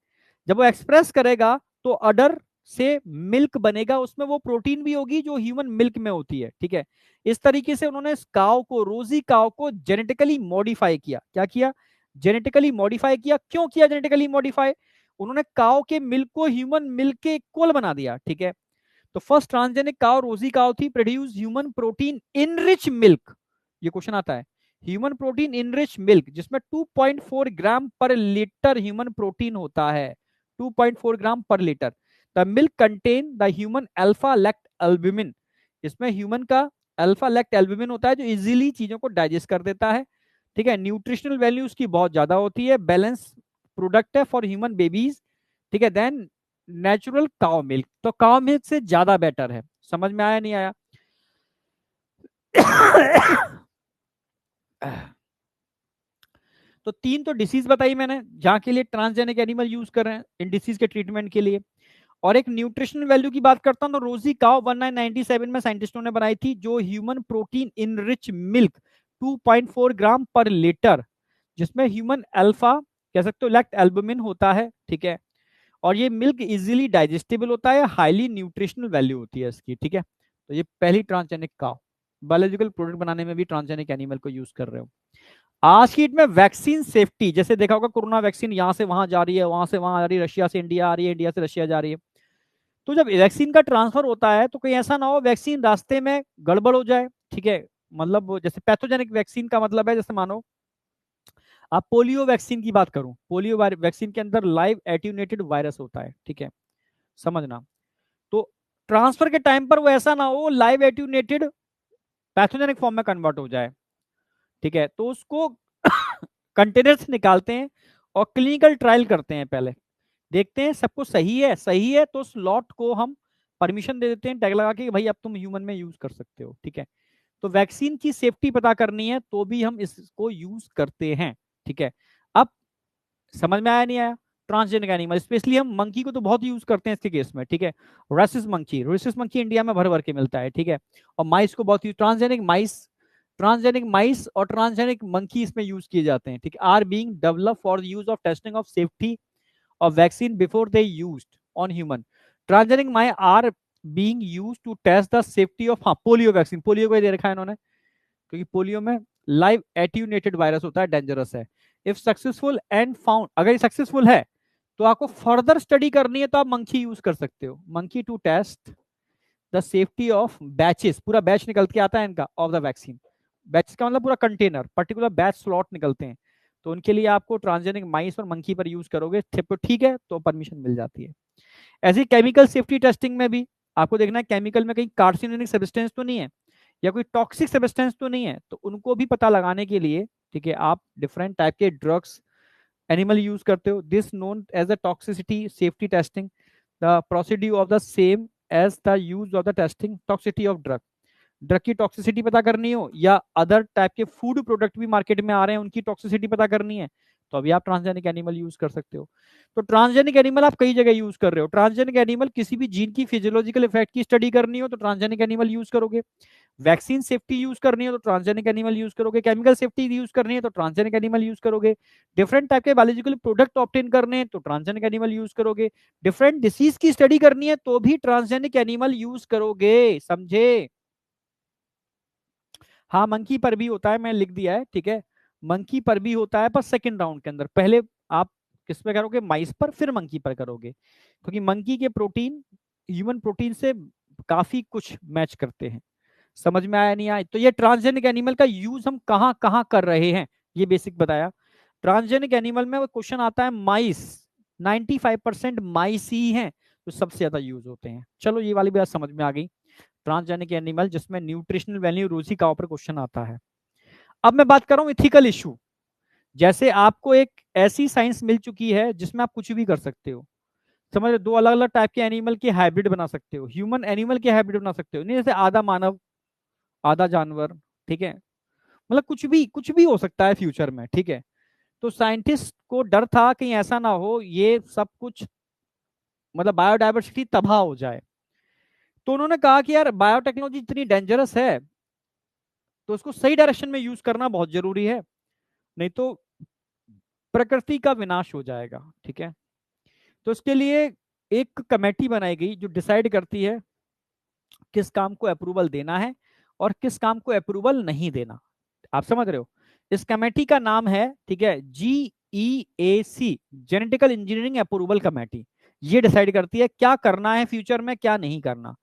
जब वो एक्सप्रेस करेगा तो अडर से मिल्क बनेगा, उसमें वो प्रोटीन भी होगी जो ह्यूमन मिल्क में होती है, ठीक है। इस तरीके से उन्होंने इस काव को, रोजी काव को जेनेटिकली मॉडिफाई किया, क्या किया, जेनेटिकली मॉडिफाई किया। क्यों किया जेनेटिकली मॉडिफाई, उन्होंने काव के मिल्क को ह्यूमन मिल्क के इक्वल बना दिया, ठीक है। तो फर्स्ट ट्रांसजेनिक काव रोजी काव थी, प्रोड्यूस ह्यूमन प्रोटीन इन रिच मिल्क, ये क्वेश्चन आता है, ह्यूमन प्रोटीन इन रिच मिल्क, जिसमें 2.4 ग्राम पर लीटर ह्यूमन प्रोटीन होता है, 2.4 ग्राम पर litre. The milk contain the human alpha lactalbumin, इसमें ह्यूमन का अल्फा लैक्ट एल्ब्यूमिन होता है जो इजीली चीजों को डाइजेस्ट कर देता है, ठीक है। न्यूट्रिशनल वैल्यू उसकी बहुत ज्यादा होती है, बैलेंस प्रोडक्ट है फॉर ह्यूमन बेबीज, ठीक है। देन नेचुरल काउ मिल्क, तो काउ मिल्क से ज्यादा बेटर है, समझ में आया नहीं आया? तो तीन तो डिसीज बताई मैंने जहां के लिए ट्रांसजेनिक एनिमल यूज कर रहे हैं इन डिसीज के ट्रीटमेंट के लिए। और एक न्यूट्रिशनल वैल्यू की बात करता हूं तो रोजी काव 1997 में साइंटिस्टों ने बनाई थी, जो ह्यूमन प्रोटीन इन रिच मिल्क 2.4 ग्राम पर लीटर, जिसमें ह्यूमन अल्फा कह सकते हो लैक्ट एल्बुमिन होता है, ठीक है। और ये मिल्क इजीली डाइजेस्टेबल होता है, हाईली न्यूट्रिशनल वैल्यू होती है इसकी, ठीक है। तो ये पहली ट्रांसजेनिक काव, बायोलॉजिकल प्रोडक्ट बनाने में भी ट्रांसजेनिक एनिमल को यूज कर रहे हो। आज की डेट में वैक्सीन सेफ्टी, जैसे देखा होगा कोरोना वैक्सीन यहाँ से वहां जा रही है, वहां से वहां जा रही है, रशिया से इंडिया आ रही है, इंडिया से रशिया जा रही है। तो जब वैक्सीन का ट्रांसफर होता है तो कहीं ऐसा ना हो वैक्सीन रास्ते में गड़बड़ हो जाए, ठीक है। मतलब जैसे पैथोजेनिक वैक्सीन का मतलब है, जैसे मानो आप पोलियो वैक्सीन की बात करूं, पोलियो वैक्सीन के अंदर लाइव एट्यूनेटेड वायरस होता है, ठीक है, समझना। तो ट्रांसफर के टाइम पर वो ऐसा ना हो लाइव एट्यूनेटेड पैथोजेनिक फॉर्म में कन्वर्ट हो जाए, ठीक है। तो उसको कंटेनर से निकालते हैं और क्लिनिकल ट्रायल करते हैं, पहले देखते हैं सब कुछ सही है, सही है तो उस लॉट को हम परमिशन दे देते हैं टैग लगा के, भाई अब तुम ह्यूमन में यूज कर सकते हो, ठीक है। तो वैक्सीन की सेफ्टी पता करनी है तो भी हम इसको यूज करते हैं, ठीक है। अब समझ में आया नहीं आया? ट्रांसजेनिक एनिमल, स्पेशली हम मंकी को तो बहुत यूज करते हैं इसके केस में, ठीक है। रेसिस मंकी इंडिया में भर भर के मिलता है, ठीक है। और माइस को बहुत यूज, ट्रांसजेनिक माइस और ट्रांसजेनिक मंकी इसमें यूज किए जाते हैं, ठीक है। Are being develop for the use of testing of safety of vaccine before they used on human. Transgenic mice are being used to test the safety of, हाँ, polio vaccine, polio को दे रखा है इन्होंने, क्योंकि पोलियो में live attenuated virus होता है, डेंजरस है। इफ सक्सेसफुल एंड फाउंड, अगर सक्सेसफुल है तो आपको फर्दर स्टडी करनी है तो आप मंकी यूज कर सकते हो, monkey to test the safety of batches, पूरा बैच निकल के आता है इनका ऑफ द वैक्सीन। बैच का मतलब पूरा कंटेनर, पर्टिकुलर बैच स्लॉट निकलते हैं, तो उनके लिए आपको ट्रांसजेनिक माइस और मंकी पर यूज करोगे, ठीक है, तो परमिशन मिल जाती है। ऐसी केमिकल सेफ्टी टेस्टिंग में भी आपको देखना है केमिकल में कहीं कार्सिनोनिक सब्सटेंस तो नहीं है या कोई टॉक्सिक सब्सटेंस तो नहीं है, तो उनको भी पता लगाने के लिए, ठीक है, आप डिफरेंट टाइप के ड्रग्स एनिमल यूज करते हो। This known as the toxicity safety testing, the procedure of the same as the use of the testing toxicity of drug. Drug की टॉक्सिसिटी पता करनी हो या अदर टाइप के फूड प्रोडक्ट भी मार्केट में आ रहे हैं उनकी टॉक्सिसिटी पता करनी है, तो अभी आप ट्रांसजेनिक एनिमल यूज कर सकते हो। तो ट्रांसजेनिक एनिमल आप कई जगह यूज कर रहे हो। ट्रांसजेनिक एनिमल, किसी भी जीन की फिजियोलॉजिकल इफेक्ट की स्टडी करनी हो तो ट्रांसजेनिक एनिमल यूज करोगे। वैक्सीन सेफ्टी यूज करनी है तो ट्रांसजेनिक एनिमल यूज करोगे। केमिकल सेफ्टी यूज करनी है तो ट्रांसजेनिक एनिमल यूज करोगे। डिफरेंट टाइप के बायोलॉजिकल प्रोडक्ट ऑब्टेन करने हैं तो ट्रांसजेनिक एनिमल यूज करोगे। डिफरेंट डिसीज की स्टडी करनी है तो भी ट्रांसजेनिक एनिमल यूज करोगे, समझे? हाँ, मंकी पर भी होता है, मैं लिख दिया है, ठीक है। मंकी पर भी होता है पर सेकंड राउंड के अंदर, पहले आप किस पे करोगे? माइस पर, फिर मंकी पर करोगे, क्योंकि मंकी के प्रोटीन ह्यूमन प्रोटीन से काफी कुछ मैच करते हैं। समझ में आया नहीं आया? तो ये ट्रांसजेनिक एनिमल का यूज हम कहाँ कहाँ कर रहे हैं, ये बेसिक बताया। ट्रांसजेनिक एनिमल में वो क्वेश्चन आता है माइस, 95% माइस ही हैं जो सबसे ज्यादा यूज होते हैं। चलो ये वाली बात समझ में आ गई। ट्रांसजेनिक एनिमल जिसमें न्यूट्रिशनल वैल्यू रोजी का ऊपर क्वेश्चन आता है। अब मैं बात कर रहा हूँ इथिकल इशू। जैसे आपको एक ऐसी साइंस मिल चुकी है जिसमें आप कुछ भी कर सकते हो, समझ रहे हो? दो अलग अलग टाइप के एनिमल की हाइब्रिड बना सकते हो, ह्यूमन एनिमल की हाइब्रिड बना सकते हो, नहीं जैसे आधा मानव आधा जानवर, ठीक है। मतलब कुछ भी हो सकता है फ्यूचर में, ठीक है। तो साइंटिस्ट को डर था कहीं ऐसा ना हो ये सब कुछ, मतलब बायोडायवर्सिटी तबाह हो जाए। तो उन्होंने कहा कि यार बायोटेक्नोलॉजी इतनी डेंजरस है तो उसको सही डायरेक्शन में यूज करना बहुत जरूरी है, नहीं तो प्रकृति का विनाश हो जाएगा, ठीक है। तो इसके लिए एक कमेटी बनाई गई जो डिसाइड करती है किस काम को अप्रूवल देना है और किस काम को अप्रूवल नहीं देना। आप समझ रहे हो? इस कमेटी का नाम है, ठीक है, GEAC, genetical engineering approval committee. ये डिसाइड करती है क्या करना है फ्यूचर में, क्या नहीं करना।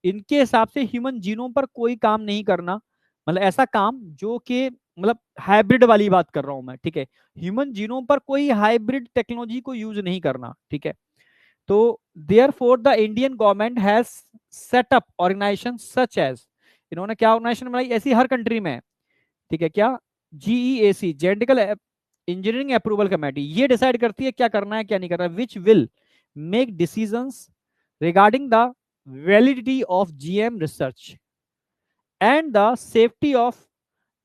इनके हिसाब से ह्यूमन जीनोम पर कोई काम नहीं करना, मतलब ऐसा काम जो कि, मतलब हाइब्रिड वाली बात कर रहा हूं मैं, ठीक है। ह्यूमन जीनोम पर कोई हाइब्रिड टेक्नोलॉजी को यूज नहीं करना, ठीक है। तो therefore the Indian government has set up organisation such as, इन्होंने क्या ऑर्गेनाइजेशन बनाई, ऐसी हर कंट्री में है, ठीक है। क्या? GEAC, genetical engineering approval committee, ये डिसाइड करती है क्या करना है क्या नहीं करना है, which will make decisions regarding the validity of GM research and the safety of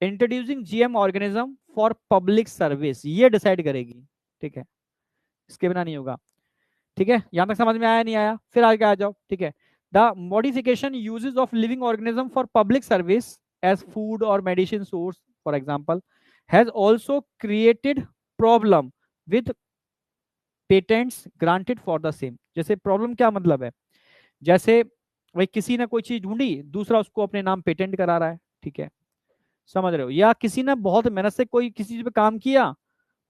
introducing GM organism for public service, ये डिसाइड करेगी, ठीक है। इसके बिना नहीं होगा, ठीक है। यहां तक समझ में आया नहीं आया? फिर आगे आ जाओ, ठीक है। The modification uses of living organism for public service as food और medicine source for example has also created problem with patents granted for the same. जैसे प्रॉब्लम क्या मतलब है, जैसे भाई किसी ने कोई चीज ढूंढी, दूसरा उसको अपने नाम पेटेंट करा रहा है, ठीक है, समझ रहे हो? या किसी ने बहुत मेहनत से कोई किसी चीज पे काम किया,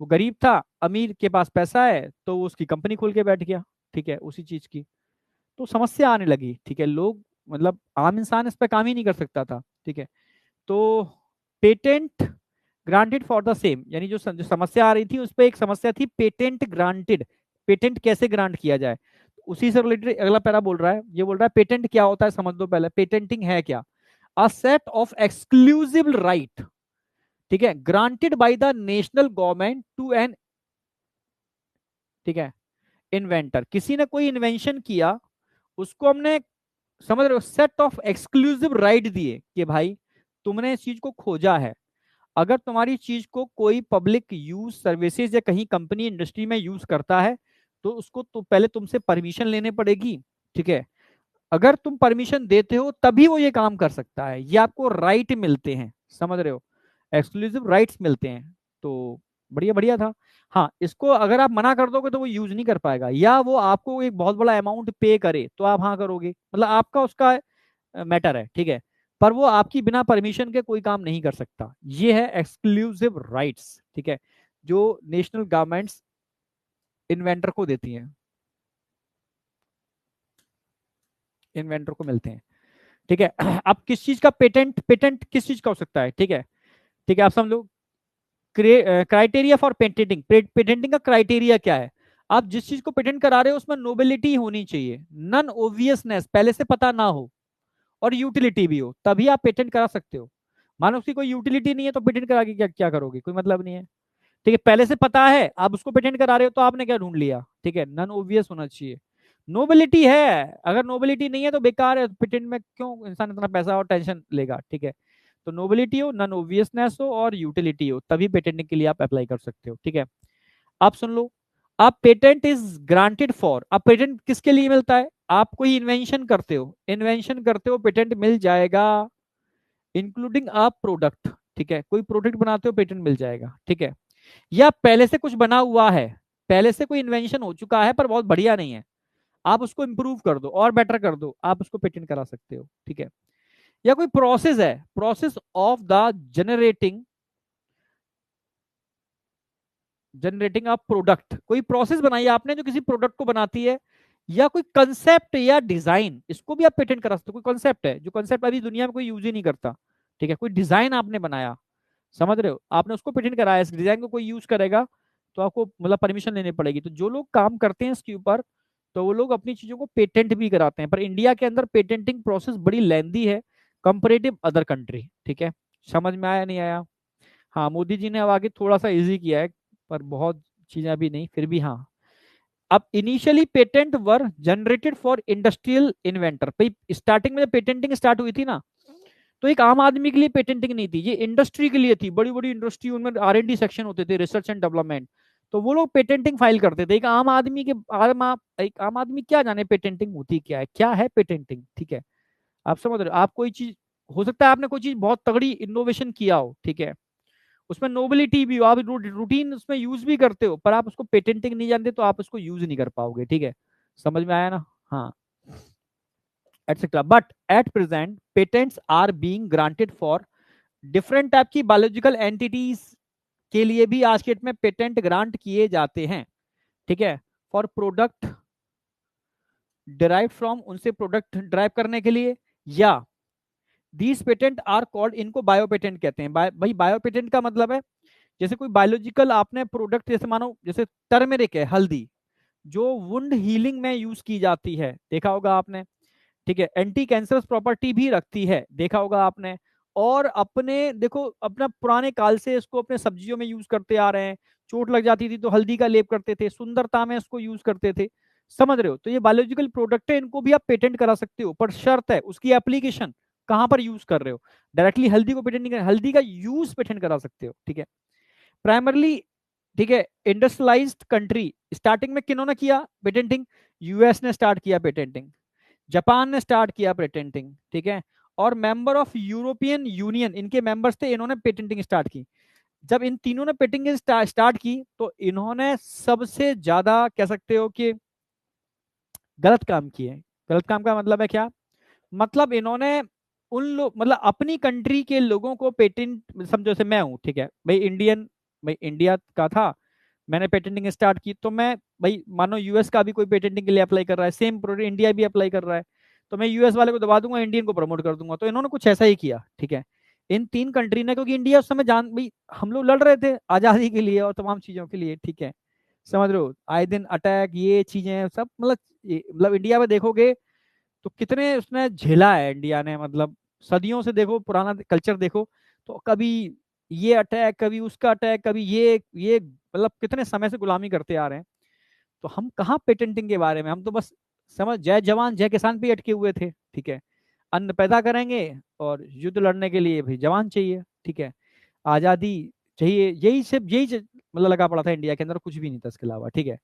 वो गरीब था, अमीर के पास पैसा है तो वो उसकी कंपनी खोल के बैठ गया, ठीक है, उसी चीज की। तो समस्या आने लगी, ठीक है। लोग, मतलब आम इंसान इस पर काम ही नहीं कर सकता था, ठीक है। तो patent granted for the same, यानी जो समस्या आ रही थी उस पर एक समस्या थी पेटेंट ग्रांटेड, पेटेंट कैसे ग्रांट किया जाए। उसी से रिलेटेड अगला पैरा बोल रहा है, ये बोल रहा है पेटेंट क्या होता है समझ लो पहले, पेटेंटिंग है क्या? A set of exclusive right, ठीक है, granted by the national government to an, ठीक है, इन्वेंटर। किसी ने कोई इन्वेंशन किया, उसको हमने, समझ रहे हो, सेट ऑफ एक्सक्लूसिव राइट दिए कि भाई तुमने इस चीज को खोजा है। अगर तुम्हारी चीज को कोई पब्लिक यूज सर्विसेज या कहीं कंपनी इंडस्ट्री में यूज करता है, तो उसको तो पहले तुमसे परमिशन लेने पड़ेगी। ठीक है, अगर तुम परमिशन देते हो तभी वो ये काम कर सकता है, ये आपको राइट मिलते हैं, समझ रहे हो, एक्सक्लूसिव राइट्स मिलते हैं। तो बढ़िया बढ़िया था। हाँ, इसको अगर आप मना कर दोगे तो वो यूज नहीं कर पाएगा, या वो आपको एक बहुत बड़ा अमाउंट पे करे तो आप हाँ करोगे, मतलब आपका उसका मैटर है। ठीक है, पर वो आपकी बिना परमिशन के कोई काम नहीं कर सकता। ये है एक्सक्लूसिव राइट्स। ठीक है, जो नेशनल गवर्नमेंट्स इन्वेंटर को देती हैं, इन्वेंटर को मिलते हैं। ठीक है, अब किस चीज का पेटेंट, पेटेंट किस चीज का हो सकता है? ठीक है, ठीक है, आप समझ, क्राइटेरिया फॉर पेटेंटिंग, पेटेंटिंग का क्राइटेरिया क्या है? आप जिस चीज को पेटेंट करा रहे हो उसमें नोबिलिटी होनी चाहिए, नन ओवियसनेस पहले से पता ना हो, और यूटिलिटी भी हो, तभी आप पेटेंट करा सकते हो। मानो उसकी कोई यूटिलिटी नहीं है तो पेटेंट करा के क्या क्या करोगे, कोई मतलब नहीं है। ठीक है, पहले से पता है आप उसको पेटेंट करा रहे हो तो आपने क्या ढूंढ लिया? ठीक है, नन ओवियस होना चाहिए। नोबिलिटी है, अगर नोबिलिटी नहीं है तो बेकार है, पेटेंट में क्यों इंसान इतना पैसा और टेंशन लेगा। ठीक है, तो नोबिलिटी हो, नन ओवियसनेस हो, और यूटिलिटी हो, तभी पेटेंट के लिए आप अप्लाई कर सकते हो। ठीक है, आप सुन लो, आप पेटेंट इज ग्रांटेड फॉर, आप पेटेंट किसके लिए मिलता है? आप कोई इन्वेंशन करते हो, इन्वेंशन करते हो, पेटेंट मिल जाएगा, इंक्लूडिंग आप प्रोडक्ट। ठीक है, कोई प्रोडक्ट बनाते हो पेटेंट मिल जाएगा। ठीक है, या पहले से कुछ बना हुआ है, पहले से कोई इन्वेंशन हो चुका है पर बहुत बढ़िया नहीं है, आप उसको इंप्रूव कर दो और बेटर कर दो, आप उसको पेटेंट करा सकते हो। ठीक है, या कोई प्रोसेस है, process of the generating, generating of product, कोई प्रोसेस बनाई है आपने जो किसी प्रोडक्ट को बनाती है, या कोई कंसेप्ट या डिजाइन, इसको भी आप पेटेंट करा सकते हो। कोई कंसेप्ट है, जो कंसेप्ट अभी दुनिया में कोई यूज ही नहीं करता। ठीक है, कोई डिजाइन आपने बनाया, समझ रहे हो, आपने उसको पेटेंट कराया, इस डिजाइन को कोई यूज करेगा तो आपको मतलब परमिशन लेनी पड़ेगी। तो जो लोग काम करते हैं इसके ऊपर, तो वो लोग अपनी चीजों को पेटेंट भी कराते हैं। पर इंडिया के अंदर पेटेंटिंग प्रोसेस बड़ी लेंदी है कंपेरेटिव अदर कंट्री। ठीक है, समझ में आया नहीं आया? हाँ, मोदी जी ने अब आगे थोड़ा सा इजी किया है, पर बहुत चीजें अभी नहीं, फिर भी हाँ। अब initially patent were generated for industrial inventor, भाई स्टार्टिंग में जब पेटेंटिंग स्टार्ट हुई थी ना, तो एक आम आदमी के लिए पेटेंटिंग नहीं थी, ये इंडस्ट्री के लिए थी। बड़ी बड़ी इंडस्ट्री, उनमें R&D सेक्शन होते थे, रिसर्च एंड डेवलपमेंट, तो वो लोग पेटेंटिंग फाइल करते थे। एक आम आदमी के एक आम आदमी क्या जाने पेटेंटिंग होती क्या है पेटेंटिंग। ठीक है, आप समझ रहे हो, आप कोई चीज, हो सकता है आपने कोई चीज बहुत तगड़ी इनोवेशन किया हो, ठीक है, उसमें नोबिलिटी भी हो, आप रूटीन उसमें यूज भी करते हो, पर आप उसको पेटेंटिंग नहीं जानते तो आप उसको यूज नहीं कर पाओगे। ठीक है, समझ में आया ना? हाँ, etcetera, but at present patents are being granted for different type की बायोलॉजिकल एंटिटीज के लिए भी आज के डेट में पेटेंट ग्रांट किए जाते हैं। ठीक है, फॉर प्रोडक्ट डिराइव फ्रॉम, उनसे प्रोडक्ट ड्राइव करने के लिए, या दीज पेटेंट आर कॉल्ड, इनको बायो पेटेंट कहते हैं। भाई बायो पेटेंट का मतलब है जैसे कोई बायोलॉजिकल आपने प्रोडक्ट, जैसे मानो जैसे टर्मेरिक है, हल्दी, जो वुंड हीलिंग में यूज की जाती है, देखा होगा आपने। ठीक है, एंटी कैंसरस प्रॉपर्टी भी रखती है, देखा होगा आपने। और अपने देखो, अपना पुराने काल से इसको अपने सब्जियों में यूज करते आ रहे हैं, चोट लग जाती थी तो हल्दी का लेप करते थे, सुंदरता में इसको यूज करते थे, समझ रहे हो। तो ये बायोलॉजिकल प्रोडक्ट है, इनको भी आप पेटेंट करा सकते हो, पर शर्त है उसकी एप्लीकेशन कहां पर यूज कर रहे हो। डायरेक्टली हल्दी को पेटेंट नहीं कर, हल्दी का यूज पेटेंट करा सकते हो। ठीक है, प्राइमरली, ठीक है, इंडस्ट्रियलाइज्ड कंट्री, स्टार्टिंग में किन्होंने किया पेटेंटिंग? यूएस ने स्टार्ट किया पेटेंटिंग, जापान ने स्टार्ट किया पेटेंटिंग। ठीक है, और मेंबर ऑफ यूरोपियन यूनियन, इनके मेंबर्स थे, इन्होंने पेटेंटिंग स्टार्ट की। जब इन तीनों ने पेटेंटिंग स्टार्ट की तो इन्होंने सबसे ज्यादा कह सकते हो कि गलत काम किए। गलत काम का मतलब है क्या? मतलब इन्होंने उन लोग, मतलब अपनी कंट्री के लोगों को पेटेंट, समझो से मैं हूं, ठीक है भाई, इंडियन, भाई इंडिया का था, मैंने पेटेंटिंग स्टार्ट की, तो मैं, भाई मानो यूएस का भी कोई पेटेंटिंग के लिए अप्लाई कर रहा है, सेम प्रोडक्ट इंडिया भी अप्लाई कर रहा है, तो मैं यूएस वाले को दबा दूंगा, इंडियन को प्रमोट कर दूंगा। तो इन्होंने कुछ ऐसा ही किया। ठीक है, इन तीन कंट्री ने, क्योंकि इंडिया उस समय जान, भाई हम लोग लड़ रहे थे आजादी के लिए और तमाम चीजों के लिए। ठीक है, समझ रहे हो, आए दिन अटैक, ये चीजें सब, मतलब मतलब इंडिया में देखोगे तो कितने उसने झेला है इंडिया ने, मतलब सदियों से देखो, पुराना कल्चर देखो, तो कभी ये अटैक, कभी उसका अटैक, कभी ये मतलब कितने समय से गुलामी करते आ रहे हैं। तो हम कहाँ पेटेंटिंग के बारे में, हम तो बस समझ, जय जवान जय किसान पे अटके हुए थे। ठीक है, अन्न पैदा करेंगे, और युद्ध लड़ने के लिए भी जवान चाहिए, ठीक है। आजादी चाहिए, यही सिर्फ मतलब लगा पड़ा था इंडिया के अंदर, कुछ भी नहीं था इसके अलावा, ठीक है।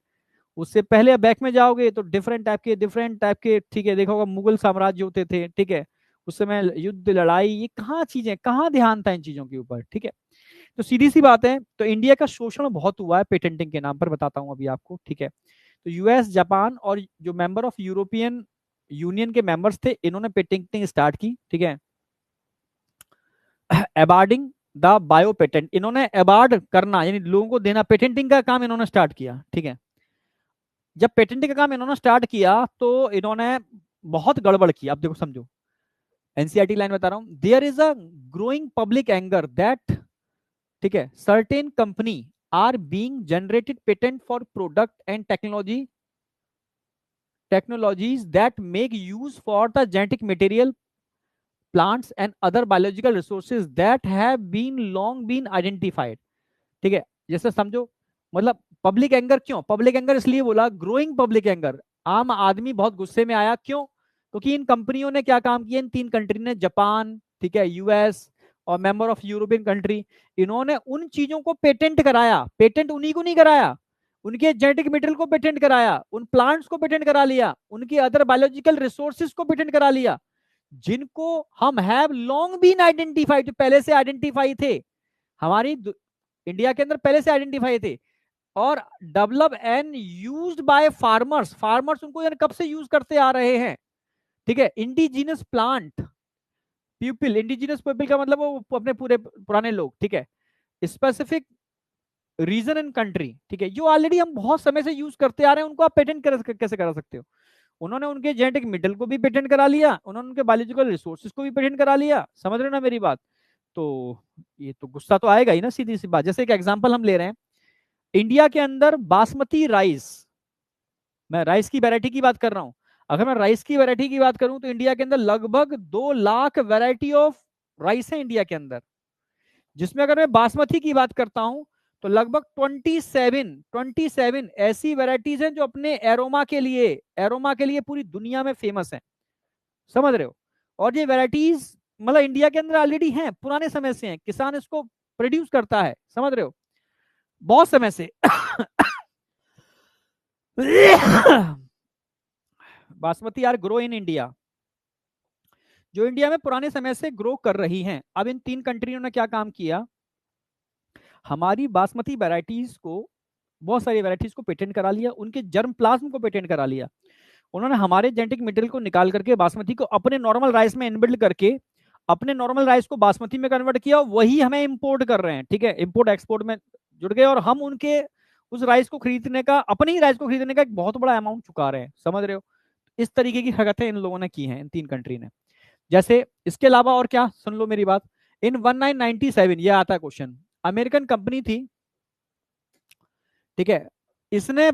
उससे पहले बैक में जाओगे तो डिफरेंट टाइप के, ठीक है, देखा होगा मुगल साम्राज्य होते थे, ठीक है। उस समय युद्ध लड़ाई, ये कहाँ चीजें, कहाँ ध्यान था इन चीजों के ऊपर, ठीक है। तो सीधी सी बात है, तो इंडिया का शोषण बहुत हुआ है पेटेंटिंग के नाम पर, बताता हूँ अभी आपको, ठीक है। तो यूएस, जापान और जो मेंबर ऑफ यूरोपियन यूनियन के मेंबर्स थे, इन्होंने पेटेंटिंग स्टार्ट की, ठीक है। एबार्डिंग द बायो पेटेंट, इन्होंने एबार्ड करना यानी लोगों को देना, पेटेंटिंग का काम इन्होंने स्टार्ट किया, ठीक है। जब पेटेंटिंग का काम इन्होंने स्टार्ट किया तो इन्होंने बहुत गड़बड़ की, आप देखो समझो, एनसीईआरटी लाइन बता रहा हूं, there is a growing public anger that, ठीक है, certain company are being generated patent for product and technologies that make use for the genetic material, plants and other biological resources that have been long been identified, ठीक है। जैसे समझो, मतलब public anger, क्यों public anger इसलिए बोला, growing public anger, आम आदमी बहुत गुस्से में आया, क्यों, क्योंकि इन कंपनियों ने क्या काम किया, इन तीन कंट्री ने, जापान, ठीक है, यूएस और मेंबर ऑफ यूरोपियन कंट्री, इन्होंने उन चीजों को पेटेंट कराया, पेटेंट उन्हीं को नहीं कराया, उनके जेनेटिक मटेरियल को पेटेंट कराया, उन प्लांट्स को पेटेंट करा लिया, उनके अदर बायोलॉजिकल रिसोर्सेज को पेटेंट करा लिया, जिनको हम हैव लॉन्ग बीन आइडेंटिफाइड, पहले से आइडेंटिफाई थे, हमारी इंडिया के अंदर पहले से आइडेंटिफाई थे, और develop and used by farmers, farmers उनको यानी कब से यूज करते आ रहे हैं, ठीक है। Indigenous plant people, indigenous people का मतलब वो अपने पूरे पुराने लोग, ठीक है। स्पेसिफिक रीजन एंड कंट्री, ठीक है, जो ऑलरेडी हम बहुत समय से यूज करते आ रहे हैं, उनको आप पेटेंट कैसे करा सकते हो। उन्होंने उनके जेनेटिक मेटल को भी पेटेंट करा लिया, उन्होंने उनके बायोलॉजिकल रिसोर्सेज को भी पेटेंट करा लिया, समझ रहे हो ना मेरी बात। तो ये तो गुस्सा तो आएगा ही ना, सीधी सी बात। जैसे एक एग्जांपल हम ले रहे हैं, इंडिया के अंदर बासमती राइस, मैं राइस की वैरायटी की बात कर रहा हूं, अगर मैं राइस की वैरायटी की बात करूं तो इंडिया के अंदर लगभग 2 लाख वैरायटी ऑफ राइस है इंडिया के अंदर, जिसमें अगर मैं बासमती की बात करता हूं तो लगभग 27 ऐसी वैरायटीज हैं जो अपने एरोमा के लिए पूरी दुनिया में फेमस हैं, समझ रहे हो। और ये वैरायटीज मतलब इंडिया के अंदर ऑलरेडी हैं, पुराने समय से हैं, किसान इसको प्रोड्यूस करता है, समझ रहे हो, बहुत समय से। Basmati are grow in India, जो इंडिया में पुराने समय से ग्रो कर रही हैं। अब इन तीन कंट्रियों ने क्या काम किया, हमारी बासमती वैरायटीज को, बहुत सारी वैरायटीज को पेटेंट करा लिया, उनके जर्म प्लाज्म को पेटेंट करा लिया, उन्होंने हमारे जेनेटिक मटेरियल को निकाल करके बासमती को अपने नॉर्मल राइस में इनबिल्ड करके अपने नॉर्मल राइस को बासमती में कन्वर्ट किया, वही हमें इंपोर्ट कर रहे हैं, ठीक है, इंपोर्ट एक्सपोर्ट में जुड़ गए, और हम उनके उस राइस को खरीदने का, अपने ही राइस को खरीदने का एक बहुत बड़ा अमाउंट चुका रहे हैं, समझ रहे हो। इस तरीके की हरकतें इन लोगों ने की हैं, इन तीन कंट्री ने। जैसे इसके अलावा और क्या, सुन लो मेरी बात, इन 1997, ये आता है क्वेश्चन, अमेरिकन कंपनी थी, ठीक है, इसने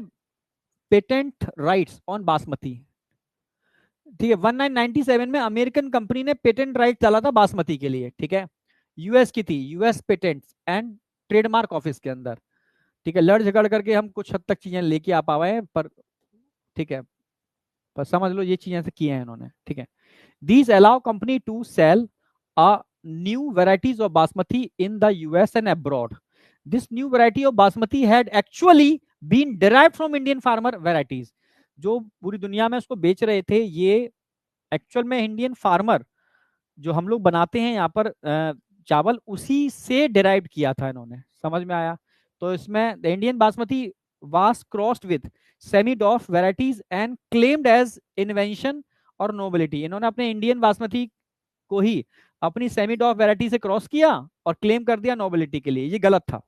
पेटेंट राइट्स ऑन बासमती, ठीक है, 1997 में अमेरिकन कंपनी ने पेटेंट राइट डाला था बासमती के लिए, ठीक है। यूएस की थी, US patent and trademark office के अंदर, ठीक है। लड़ झगड़ करके हम कुछ हद तक चीजें लेके आ पाए हैं, पर ठीक है, पर समझ लो ये चीजें की हैं इन्होंने, ठीक है। These allow company to sell a new varieties of basmati in the US and abroad, this new variety of basmati had actually been derived from Indian farmer varieties, जो पूरी दुनिया में उसको बेच रहे थे, ये एक्चुअल में इंडियन फार्मर जो हम लोग बनाते हैं यहाँ पर चावल, उसी से डिराइव किया था इन्होंने, समझ में आया। तो इसमें the Indian basmati was crossed with semi dwarf varieties and claimed as invention और नोबिलिटी, इन्होंने अपने इंडियन बासमती को ही अपनी सेमी डॉफ वेराइटी से क्रॉस किया और क्लेम कर दिया नोबिलिटी के लिए, ये गलत था।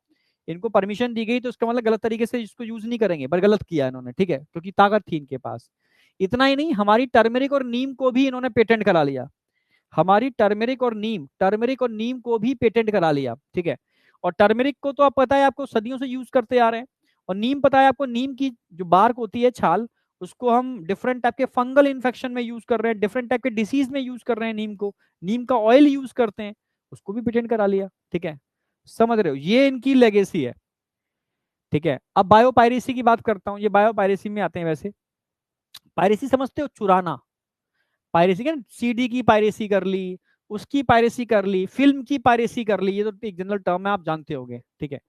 इनको परमिशन दी गई तो इसका मतलब गलत तरीके से इसको यूज नहीं करेंगे, पर गलत किया इन्होंने, ठीक है, क्योंकि ताकत थी इनके पास। इतना ही नहीं, हमारी टर्मरिक और नीम को भी इन्होंने पेटेंट करा लिया, हमारी टर्मरिक और नीम को भी पेटेंट करा लिया, ठीक है। और टर्मरिक को तो आप पता है, आपको सदियों से यूज करते आ रहे हैं, और नीम पता है आपको, नीम की जो बार्क होती है, छाल, उसको हम डिफरेंट टाइप के फंगल इन्फेक्शन में यूज कर रहे हैं, डिफरेंट टाइप के डिसीज में यूज कर रहे हैं नीम को, नीम का ऑयल यूज करते हैं, उसको भी पेटेंट करा लिया, ठीक है, समझ रहे हो, ये इनकी लेगेसी है, ठीक है। अब बायोपायरेसी की बात करता हूँ, ये बायोपायरेसी में आते हैं। वैसे पायरेसी समझते हो, चुराना, पायरेसी क्या, सीडी की पायरेसी कर ली, उसकी पायरेसी कर ली, फिल्म की पायरेसी कर ली, ये तो एक जनरल टर्म है, आप जानते होंगे, ठीक है।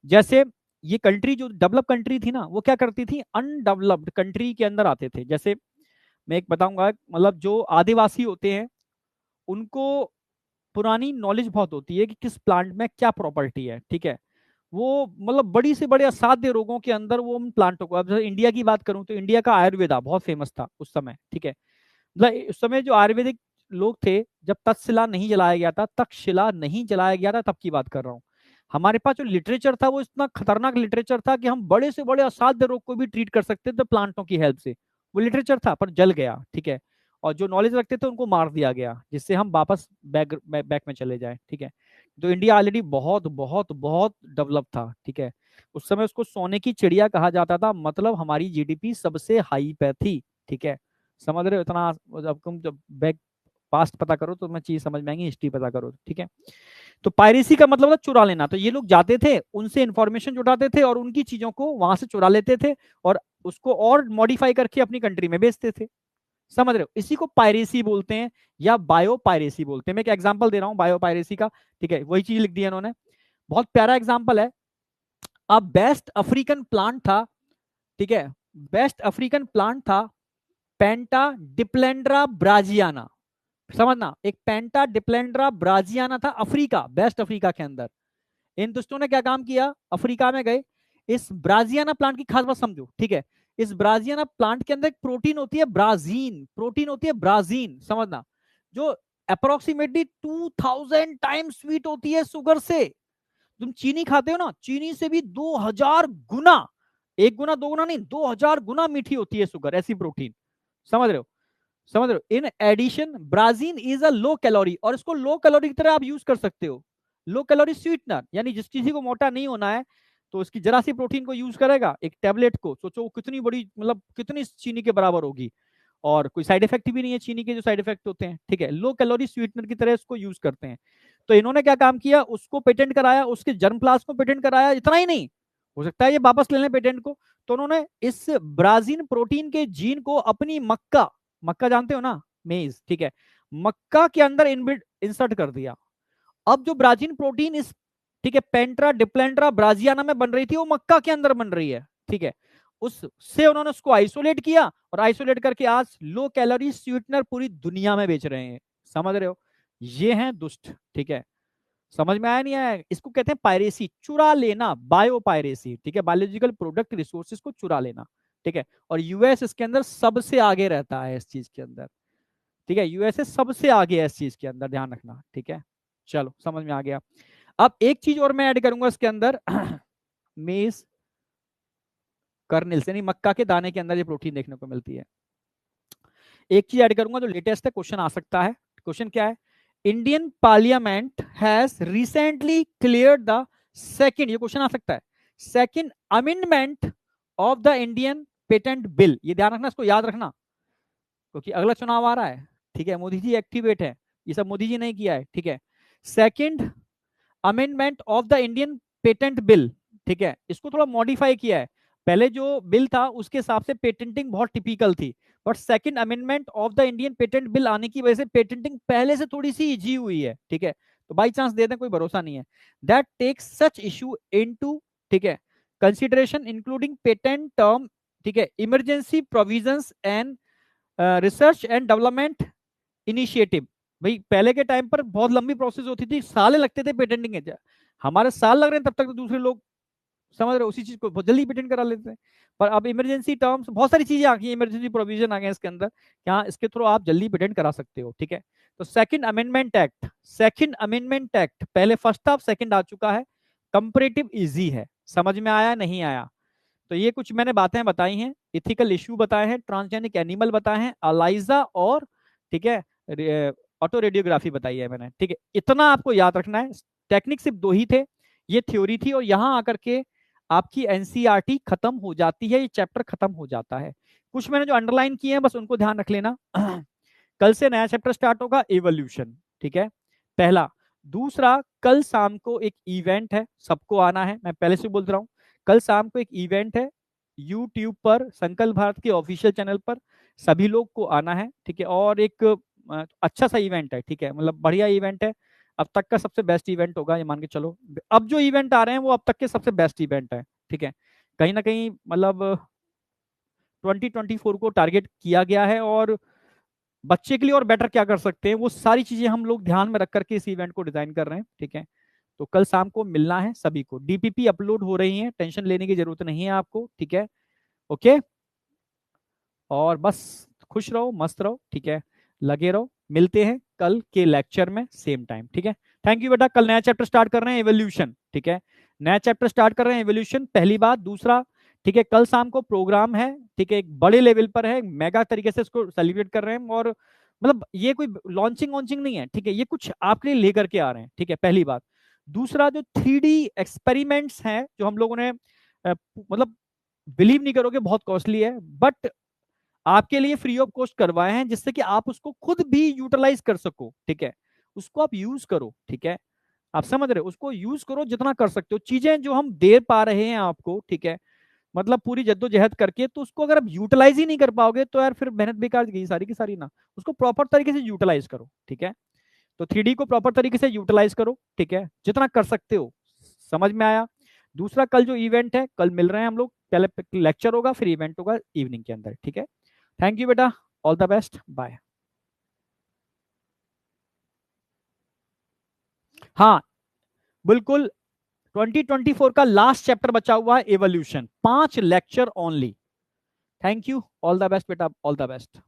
जैसे ये कंट्री जो डेवलप कंट्री थी ना, वो क्या करती थी, अनडेवलप्ड कंट्री के अंदर आते थे। जैसे मैं एक बताऊंगा, मतलब जो आदिवासी होते हैं उनको पुरानी नॉलेज बहुत होती है कि किस प्लांट में क्या प्रॉपर्टी है, ठीक है। वो मतलब बड़ी से बड़े असाध्य रोगों के अंदर वो उन प्लांटों को, अब जैसे इंडिया की बात करूं तो इंडिया का आयुर्वेदा बहुत फेमस था उस समय, ठीक है। मतलब उस समय जो आयुर्वेदिक लोग थे, जब तक्षशिला नहीं जलाया गया था, तक्षशिला नहीं जलाया गया था, तब की बात कर रहा हूँ, हमारे पास जो लिटरेचर था वो इतना खतरनाक लिटरेचर था कि हम बड़े से बड़े असाध्य रोग को भी ट्रीट कर सकते थे प्लांटों की हेल्प से। वो लिटरेचर था पर जल गया, ठीक है। और जो नॉलेज रखते थे उनको मार दिया गया, जिससे हम वापस बैक में चले जाए, ठीक है। तो इंडिया ऑलरेडी बहुत बहुत बहुत डेवलप था, ठीक है। उस समय उसको सोने की चिड़िया कहा जाता था, मतलब हमारी जीडीपी सबसे हाई पे थी, ठीक है। समझ रहे हो इतना, जब तुम जब बैक पास्ट पता करो तो मैं चीज समझ में आएंगी, हिस्ट्री पता करो, ठीक है। तो पायरेसी का मतलब था चुरा लेना। तो ये लोग जाते थे, उनसे इंफॉर्मेशन जुटाते थे और उनकी चीजों को वहां से चुरा लेते थे और उसको और मॉडिफाई करके अपनी कंट्री में बेचते थे। समझ रहे हो, इसी को पायरेसी बोलते हैं या बायो पायरेसी बोलते हैं। मैं एक एग्जांपल दे रहा हूँ बायो पायरेसी का, ठीक है, वही चीज लिख दी है इन्होंने। बहुत प्यारा एग्जांपल है। अब बेस्ट अफ्रीकन प्लांट था, ठीक है, बेस्ट अफ्रीकन प्लांट था पेंटा डिप्लेंड्रा ब्राजियाना। समझना, एक पेंटा डिप्लेंड्रा ब्राजियाना था, अफ्रीका, वेस्ट अफ्रीका के अंदर। इन दोस्तों ने क्या काम किया, अफ्रीका में गए, इस ब्राजियाना प्लांट की खास बात समझो, ठीक है। इस ब्राजियाना प्लांट के अंदर एक प्रोटीन होती है ब्राजीन, प्रोटीन होती है ब्राजीन, समझना, जो अप्रोक्सीमेटली 2000 टाइम्स स्वीट होती है शुगर से। तुम चीनी खाते हो ना, चीनी से भी 2000 गुना, एक गुना दो गुना नहीं, 2000 गुना मीठी होती है शुगर, ऐसी प्रोटीन। समझ रहे हो, समझ रहे हो। In addition brazzein is a low calorie, और इसको लो कैलोरी की तरह आप यूज कर सकते हो। लो कैलोरी स्वीटनर, यानी जिस किसी को मोटा नहीं होना है तो उसकी जरा सी प्रोटीन को यूज करेगा, एक टेबलेट को, सोचो वो कितनी बड़ी, मतलब कितनी चीनी के बराबर होगी, और कोई साइड इफेक्ट भी नहीं है चीनी के जो साइड इफेक्ट होते हैं, ठीक है। लो कैलोरी स्वीटनर की तरह इसको यूज करते हैं। तो इन्होंने क्या काम किया, उसको पेटेंट कराया, उसके जर्म प्लास को पेटेंट कराया, इतना ही नहीं, हो सकता है ये वापस ले लें पेटेंट को। तो उन्होंने इस ब्राजीन प्रोटीन के जीन को अपनी मक्का, मक्का जानते हो ना, मेज, ठीक है, मक्का के अंदर इनबिल्ट इंसर्ट कर दिया। अब जो ब्राजीन प्रोटीन इस, ठीक है, पेंट्रा डिप्लेंड्रा ब्राजियाना में बन रही थी, वो मक्का के अंदर बन रही है, ठीक है। उससे उन्होंने उसको आइसोलेट किया और आइसोलेट करके आज लो कैलोरी स्वीटनर पूरी दुनिया में बेच रहे हैं। समझ रहे हो, ये हैं दुष्ट, ठीक है। समझ में आया नहीं आया, इसको कहते हैं पायरेसी, चुरा लेना, बायो पायरेसी, ठीक है, बायोलॉजिकल प्रोडक्ट रिसोर्सेज को चुरा लेना, ठीक है। और यूएस इसके अंदर सबसे आगे रहता है इस चीज के अंदर, ठीक है, यूएसए सबसे आगे है इस चीज के अंदर, ध्यान रखना, ठीक है। चलो समझ में आ गया। अब एक चीज और मैं ऐड करूंगा इसके अंदर मेज कर्निल से नहीं, मक्का के दाने के अंदर ये प्रोटीन देखने को मिलती है। एक चीज ऐड करूंगा जो लेटेस्ट है, क्वेश्चन आ सकता है। क्वेश्चन क्या है, Indian parliament has recently clear the second, ये क्वेश्चन आ सकता है, second amendment of the Indian patent bill. ये ध्यान रखना, इसको याद रखना, क्योंकि अगला चुनाव आ रहा है, ठीक है। मोदी जी एक्टिवेट है, ये सब मोदी जी ने किया है, ठीक है। Second amendment of the Indian patent bill, ठीक है, इसको थोड़ा मॉडिफाई किया है। पहले जो बिल था उसके हिसाब से पेटेंटिंग बहुत टिपिकल थी, but second amendment of the Indian patent bill आने की वजह से पेटेंटिंग पहले से थोड़ी सी इजी हुई है, ठीक है। तो बाई चांस दे दें, कोई भरोसा नहीं है। That takes such issue into, ठीक है, कंसिडरेशन इंक्लूडिंग पेटेंट टर्म, ठीक है, emergency provisions and research and development initiative. भाई पहले के टाइम पर बहुत लंबी प्रोसेस होती थी, साल लगते थे पेटेंटिंग के, हमारे साल लग रहे हैं तब तक तो दूसरे लोग, समझ रहे, उसी चीज को बहुत जल्दी पेटेंट करा लेते हैं। पर अब इमरजेंसी टर्म्स, बहुत सारी चीजें आ गई, इमरजेंसी प्रोविजन आ गए इसके अंदर, यहाँ इसके थ्रू आप जल्दी पेटेंट करा सकते हो, ठीक है। तो second amendment act, second amendment act, पहले फर्स्ट था, सेकंड आ चुका है, कंपैरेटिव इजी है। समझ में आया नहीं आया, तो ये कुछ मैंने बातें बताई हैं, इथिकल इश्यू बताए हैं, ट्रांसजेनिक एनिमल बताए हैं, अलाइजा और, ठीक है, ऑटो रेडियोग्राफी बताई है मैंने, ठीक है। इतना आपको याद रखना है। टेक्निक सिर्फ दो ही थे, ये थ्योरी थी, और यहां आकर के आपकी एनसीईआरटी खत्म हो जाती है, ये चैप्टर खत्म हो जाता है। कुछ मैंने जो अंडरलाइन किए हैं बस उनको ध्यान रख लेना। कल से नया चैप्टर स्टार्ट होगा, एवोल्यूशन, ठीक है, पहला। दूसरा, कल शाम को एक इवेंट है, सबको आना है, मैं पहले से बोल रहा हूँ, कल शाम को एक इवेंट है, यूट्यूब पर संकल्प भारत के ऑफिशियल चैनल पर सभी लोग को आना है, ठीक है। और एक अच्छा सा इवेंट है, ठीक है, मतलब बढ़िया इवेंट है, अब तक का सबसे बेस्ट इवेंट होगा ये मान के चलो। अब जो इवेंट आ रहे हैं वो अब तक के सबसे बेस्ट इवेंट है, ठीक है। कहीं ना कहीं मतलब 2024 को टारगेट किया गया है, और बच्चे के लिए और बेटर क्या कर सकते हैं वो सारी चीजें हम लोग ध्यान में रख करके इस इवेंट को डिजाइन कर रहे हैं, ठीक है। तो कल शाम को मिलना है सभी को, डीपीपी अपलोड हो रही है, टेंशन लेने की जरूरत नहीं है आपको, ठीक है। ओके, और बस खुश रहो, मस्त रहो, ठीक है, लगे रहो। मिलते हैं कल के लेक्चर में सेम टाइम, ठीक है। थैंक यू बेटा। कल नया चैप्टर स्टार्ट कर रहे हैं, एवोल्यूशन, ठीक है। नया चैप्टर स्टार्ट कर रहे हैं, एवोल्यूशन, पहली बात। दूसरा, ठीक है, कल शाम को प्रोग्राम है, ठीक है, एक बड़े लेवल पर है, मेगा तरीके से इसको सेलिब्रेट कर रहे हैं, और मतलब ये कोई लॉन्चिंग वॉन्चिंग नहीं है, ठीक है, ये कुछ आपके लिए लेकर के आ रहे हैं, ठीक है, पहली बात। दूसरा, जो 3D एक्सपेरिमेंट्स हैं जो हम लोगों ने मतलब बिलीव नहीं करोगे बहुत कॉस्टली है, बट आपके लिए फ्री ऑफ कॉस्ट करवाए हैं, जिससे कि आप उसको खुद भी यूटिलाइज कर सको, ठीक है। उसको आप यूज करो, ठीक है, आप समझ रहे हो, उसको यूज करो जितना कर सकते हो, चीजें जो हम दे पा रहे हैं आपको, ठीक है, मतलब पूरी जद्दोजहद करके, तो उसको अगर आप यूटिलाइज ही नहीं कर पाओगे तो यार फिर मेहनत बेकार गई सारी की सारी ना। उसको प्रॉपर तरीके से यूटिलाइज करो, ठीक है। तो 3D को प्रॉपर तरीके से यूटिलाइज करो, ठीक है, जितना कर सकते हो। समझ में आया। दूसरा, कल जो इवेंट है, कल मिल रहे हैं हम लोग, पहले लेक्चर होगा फिर इवेंट होगा इवनिंग के अंदर, ठीक है। थैंक यू बेटा, ऑल द बेस्ट, बाय। हाँ, बिल्कुल। 2024 का लास्ट चैप्टर बचा हुआ है, evolution, 5 lecture only. Thank you, all the best बेटा, ऑल द बेस्ट।